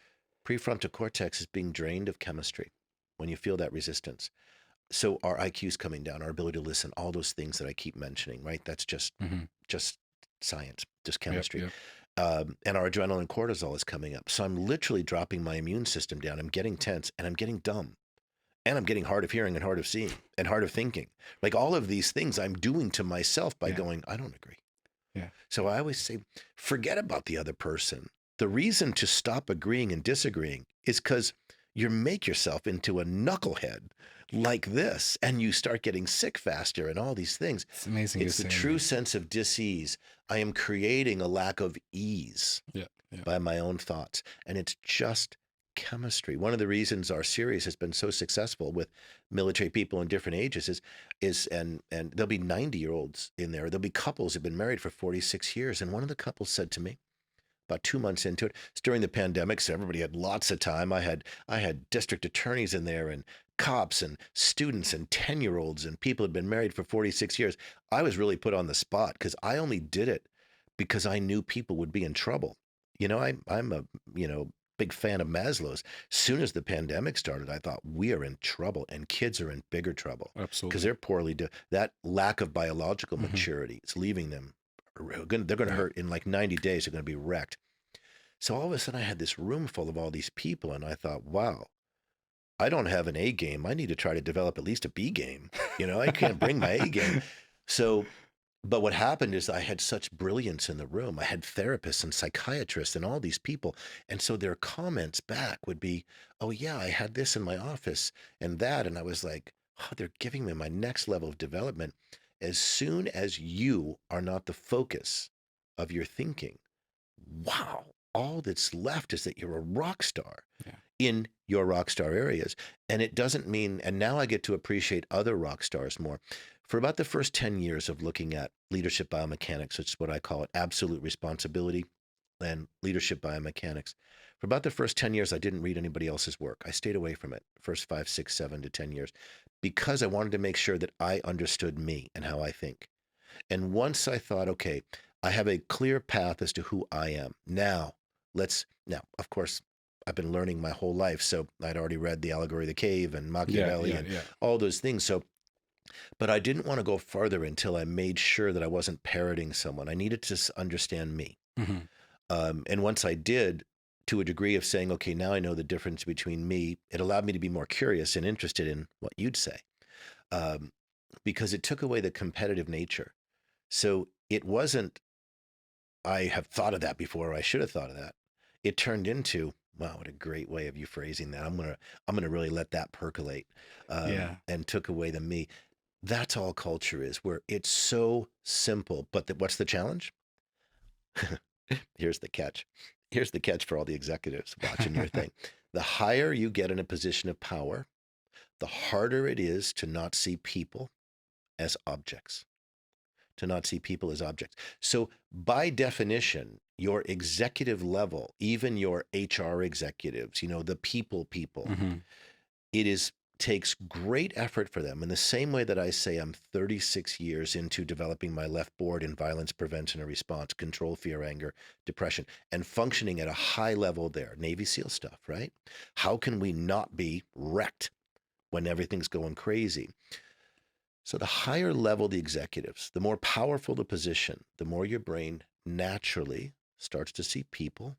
prefrontal cortex is being drained of chemistry when you feel that resistance. So our IQ is coming down, our ability to listen, all those things that I keep mentioning, right? That's just science, just chemistry. And our adrenaline and cortisol is coming up. So I'm literally dropping my immune system down. I'm getting tense and I'm getting dumb. And I'm getting hard of hearing and hard of seeing and hard of thinking. Like all of these things I'm doing to myself by going, I don't agree. Yeah. So I always say, forget about the other person. The reason to stop agreeing and disagreeing is because you make yourself into a knucklehead like this, and you start getting sick faster and all these things. It's amazing. It's the true sense of dis-ease. I am creating a lack of ease by my own thoughts. And it's just chemistry. One of the reasons our series has been so successful with military people in different ages is there'll be 90-year-olds in there. There'll be couples who've been married for 46 years. And one of the couples said to me, about 2 months into it. It's during the pandemic, so everybody had lots of time. I had district attorneys in there and cops and students and 10-year-olds and people who had been married for 46 years. I was really put on the spot because I only did it because I knew people would be in trouble. I'm a, big fan of Maslow's. Soon as the pandemic started, I thought we are in trouble and kids are in bigger trouble because Absolutely. they're that lack of biological Mhm. maturity is leaving them. They're going to Yeah. hurt in like 90 days. They're going to be wrecked. So all of a sudden I had this room full of all these people and I thought, wow, I don't have an A game. I need to try to develop at least a B game. I can't bring my A game. So, but what happened is I had such brilliance in the room. I had therapists and psychiatrists and all these people. And so their comments back would be, oh, yeah, I had this in my office and that. And I was like, oh, they're giving me my next level of development. As soon as you are not the focus of your thinking, wow, all that's left is that you're a rock star Yeah. in your rock star areas. And it doesn't mean, and now I get to appreciate other rock stars more. For about the first 10 years of looking at leadership biomechanics, which is what I call it, absolute responsibility and leadership biomechanics. For about the first 10 years, I didn't read anybody else's work. I stayed away from it, first 5, 6, 7 to 10 years, because I wanted to make sure that I understood me and how I think. And once I thought, okay, I have a clear path as to who I am. Now, of course, I've been learning my whole life. So I'd already read The Allegory of the Cave and Machiavelli and all those things. So, but I didn't want to go farther until I made sure that I wasn't parroting someone. I needed to understand me. Mhm. And once I did, to a degree of saying, okay, now I know the difference between me, it allowed me to be more curious and interested in what you'd say, because it took away the competitive nature. So it wasn't, I have thought of that before, or I should have thought of that. It turned into, wow, what a great way of you phrasing that. I'm gonna really let that percolate, Yeah. and took away the me. That's all culture is, where it's so simple. But what's the challenge? Here's the catch. Here's the catch for all the executives watching your thing. The higher you get in a position of power, the harder it is to not see people as objects. To not see people as objects. So by definition, your executive level, even your HR executives, the people, Mhm. it takes great effort for them. In the same way that I say I'm 36 years into developing my left board in violence prevention and response, control, fear, anger, depression, and functioning at a high level there, Navy SEAL stuff, right? How can we not be wrecked when everything's going crazy? So the higher level the executives, the more powerful the position, the more your brain naturally starts to see people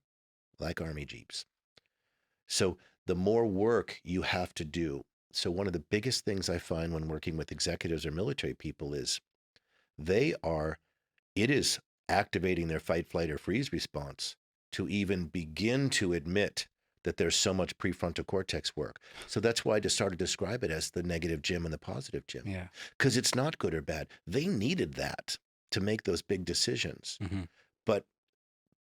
like army jeeps. So the more work you have to do. So one of the biggest things I find when working with executives or military people is it is activating their fight, flight, or freeze response to even begin to admit that there's so much prefrontal cortex work. So that's why I just started to describe it as the negative Jim and the positive Jim. Yeah. Because it's not good or bad. They needed that to make those big decisions. Mhm. But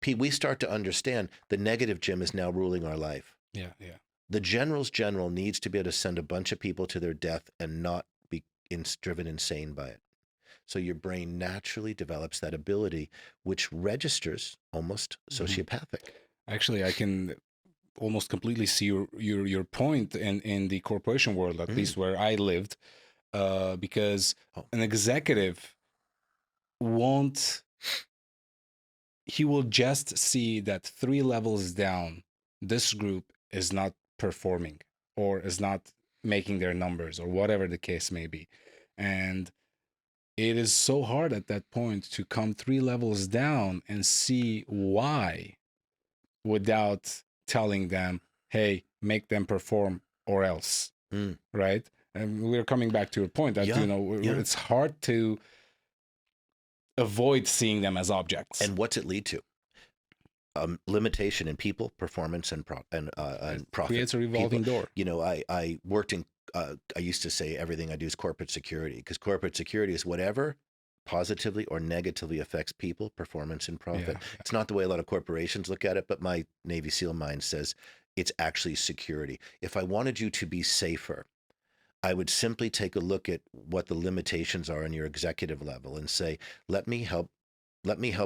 we start to understand the negative Jim is now ruling our life. Yeah. Yeah. The general's general needs to be able to send a bunch of people to their death and not be driven insane by it. So your brain naturally develops that ability, which registers almost sociopathic. Actually, I can almost completely see your point in the corporation world, at least where I lived, because an executive won't. He will just see that 3 levels down, this group is not performing or is not making their numbers or whatever the case may be. And it is so hard at that point to come 3 levels down and see why without telling them, hey, make them perform or else. Right? And we're coming back to a point that, it's hard to avoid seeing them as objects. And what's it lead to? Limitation in people, performance, and profit. Creates a revolving door. I worked in, I used to say everything I do is corporate security, because corporate security is whatever positively or negatively affects people, performance, and profit. Yeah. It's not the way a lot of corporations look at it, but my Navy SEAL mind says it's actually security. If I wanted you to be safer, I would simply take a look at what the limitations are on your executive level and say, let me help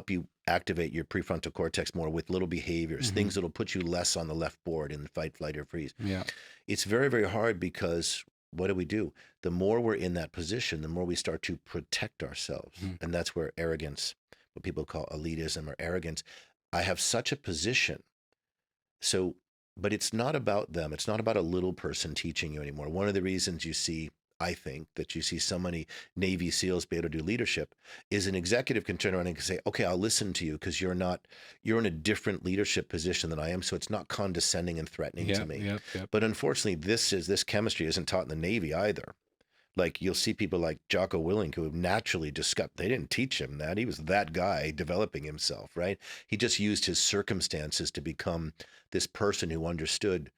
you activate your prefrontal cortex more with little behaviors, things that'll put you less on the left board in fight, flight, or freeze. Yeah. It's very, very hard because what do? The more we're in that position, the more we start to protect ourselves. And that's where arrogance, what people call elitism or arrogance. I have such a position. So, but it's not about them. It's not about a little person teaching you anymore. One of the reasons you see, I think, that you see so many Navy SEALs be able to do leadership is an executive can turn around and say, okay, I'll listen to you because you're in a different leadership position than I am. So it's not condescending and threatening to me. But unfortunately, this chemistry isn't taught in the Navy either. Like you'll see people like Jocko Willink who naturally they didn't teach him that. He was that guy developing himself, right? He just used his circumstances to become this person who understood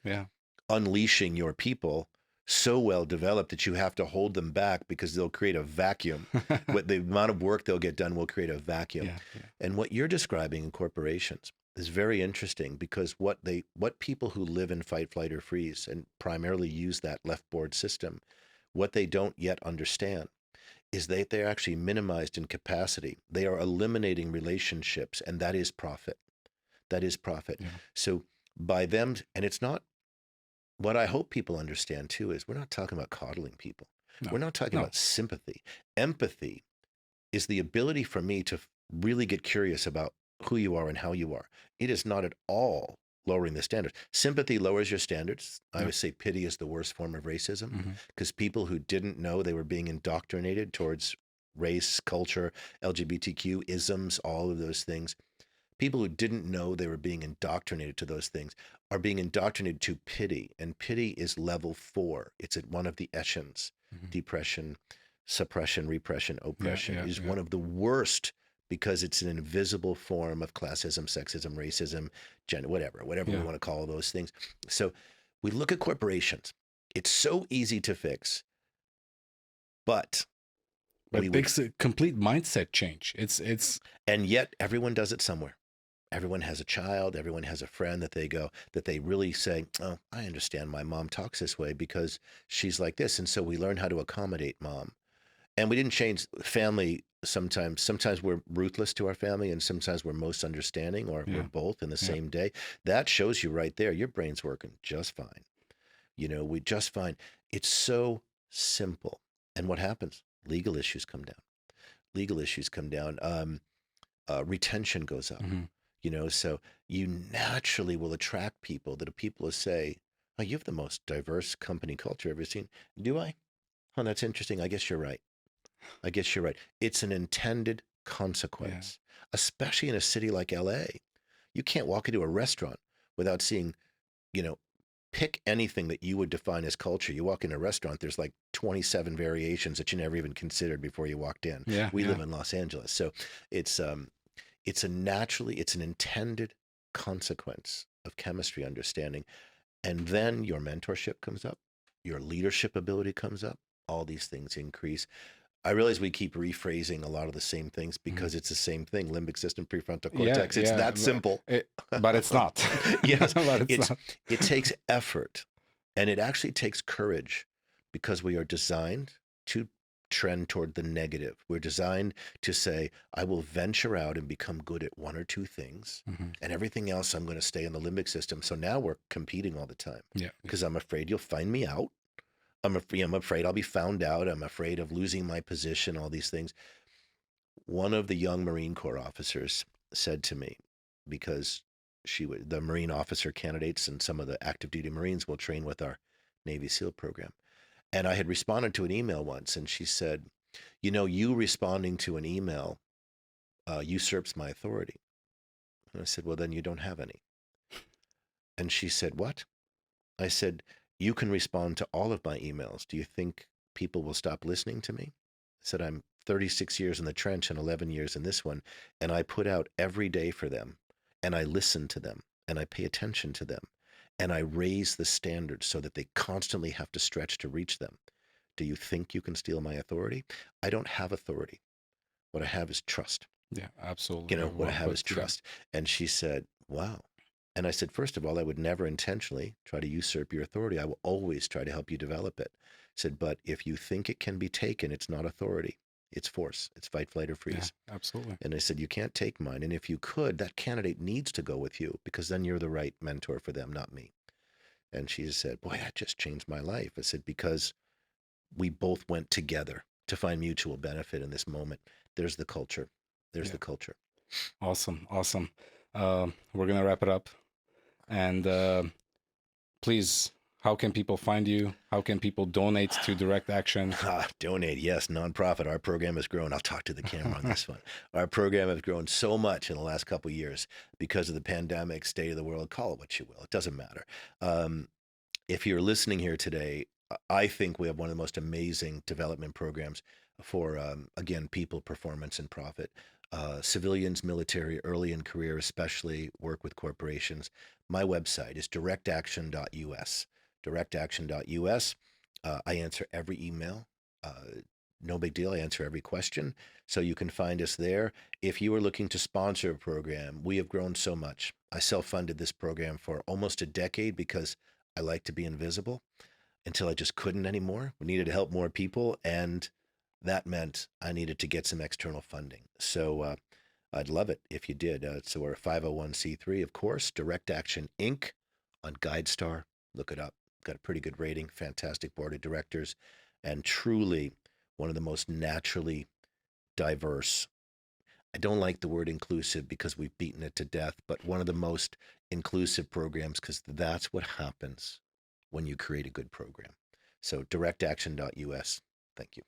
unleashing your people so well developed that you have to hold them back because they'll create a vacuum. What the amount of work they'll get done will create a vacuum. And what you're describing in corporations is very interesting because what people who live in fight, flight, or freeze and primarily use that left board system, what they don't yet understand is that they're actually minimized in capacity. They are eliminating relationships, and that is profit. That is profit. So by them, and it's not, what I hope people understand too is we're not talking about coddling people. We're not talking about sympathy. Empathy is the ability for me to really get curious about who you are and how you are. It is not at all lowering the standards. Sympathy lowers your standards. I always say pity is the worst form of racism because people who didn't know they were being indoctrinated towards race, culture, LGBTQ isms, all of those things. People who didn't know they were being indoctrinated to those things are being indoctrinated to pity. And pity is level 4. It's at one of the echelons. Depression, suppression, repression, oppression is one of the worst because it's an invisible form of classism, sexism, racism, gender, whatever we want to call those things. So we look at corporations. It's so easy to fix, but it takes a complete mindset change. And yet everyone does it somewhere. Everyone has a child, everyone has a friend that they really say, oh, I understand my mom talks this way because she's like this. And so we learn how to accommodate mom. And we didn't change family. Sometimes we're ruthless to our family and sometimes we're most understanding or we're both in the same day. That shows you right there, your brain's working just fine. We just fine. It's so simple. And what happens? Legal issues come down. Retention goes up. So you naturally will attract people will say, oh, you have the most diverse company culture I've ever seen. Do I? Oh, that's interesting. I guess you're right. It's an intended consequence, especially in a city like LA. You can't walk into a restaurant without seeing, pick anything that you would define as culture. You walk in a restaurant, there's like 27 variations that you never even considered before you walked in. We live in Los Angeles. So it's an intended consequence of chemistry understanding. And then your mentorship comes up, your leadership ability comes up, all these things increase. I realize we keep rephrasing a lot of the same things because it's the same thing. Limbic system, prefrontal cortex. It's that simple. But it's not. Yes. It takes effort and it actually takes courage because we are designed to trend toward the negative. We're designed to say, I will venture out and become good at one or two things and everything else I'm going to stay in the limbic system. So now we're competing all the time because I'm afraid you'll find me out. I'm afraid I'll be found out. I'm afraid of losing my position, all these things. One of the young Marine Corps officers said to me, because the Marine officer candidates and some of the active duty Marines will train with our Navy SEAL program. And I had responded to an email once and she said, you responding to an email usurps my authority. And I said, well, then you don't have any. And she said, what? I said, you can respond to all of my emails. Do you think people will stop listening to me? I said, I'm 36 years in the trench and 11 years in this one, and I put out every day for them, and I listen to them, and I pay attention to them, and I raise the standards so that they constantly have to stretch to reach them. Do you think you can steal my authority? I don't have authority. What I have is trust. Yeah, absolutely. What I have is trust. And she said, wow. And I said, first of all, I would never intentionally try to usurp your authority. I will always try to help you develop it. I said, but if you think it can be taken, it's not authority. It's force. It's fight, flight, or Yeah, freeze. absolutely. And I said, you can't take mine. And if you could, that candidate needs to go with you because then you're the right mentor for them, not me. And she just said, boy, that just changed my life. I said, because we both went together to find mutual benefit in this moment. There's the culture. There's Yeah. the culture. Awesome. Awesome. We're going to wrap it up. And please, how can people find you? How can people donate to Direct Action? Donate, yes, nonprofit. Our program has grown. I'll talk to the camera on this one. Our program has grown so much in the last couple of years because of the pandemic, state of the world, call it what you will. It doesn't matter. If you're listening here today, I think we have one of the most amazing development programs for, again, people, performance, and profit. Civilians, military, early in career, especially work with corporations. My website is directaction.us. Directaction.us. I answer every email. No big deal. I answer every question. So you can find us there. If you are looking to sponsor a program, we have grown so much. I self-funded this program for almost a decade because I like to be invisible until I just couldn't anymore. We needed to help more people, and that meant I needed to get some external funding. So I'd love it if you did. So we're a 501c3, of course, Direct Action Inc. on GuideStar. Look it up. Got a pretty good rating, fantastic board of directors, and truly one of the most naturally diverse. I don't like the word inclusive because we've beaten it to death, but one of the most inclusive programs because that's what happens when you create a good program. So directaction.us. Thank you.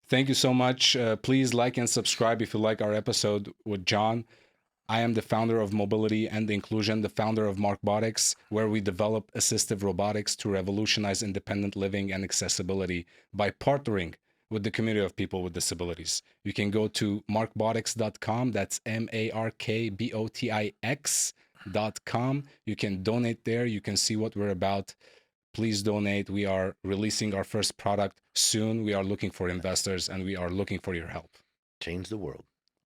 Thank you so much. Please like and subscribe if you like our episode with John. I am the founder of Mobility and Inclusion, the founder of Markbotics, where we develop assistive robotics to revolutionize independent living and accessibility by partnering with the community of people with disabilities. You can go to markbotics.com. That's MARKBOTIX.com. You can donate there. You can see what we're about. Please donate. We are releasing our first product soon. We are looking for investors and we are looking for your help. Change the world.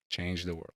Change the world.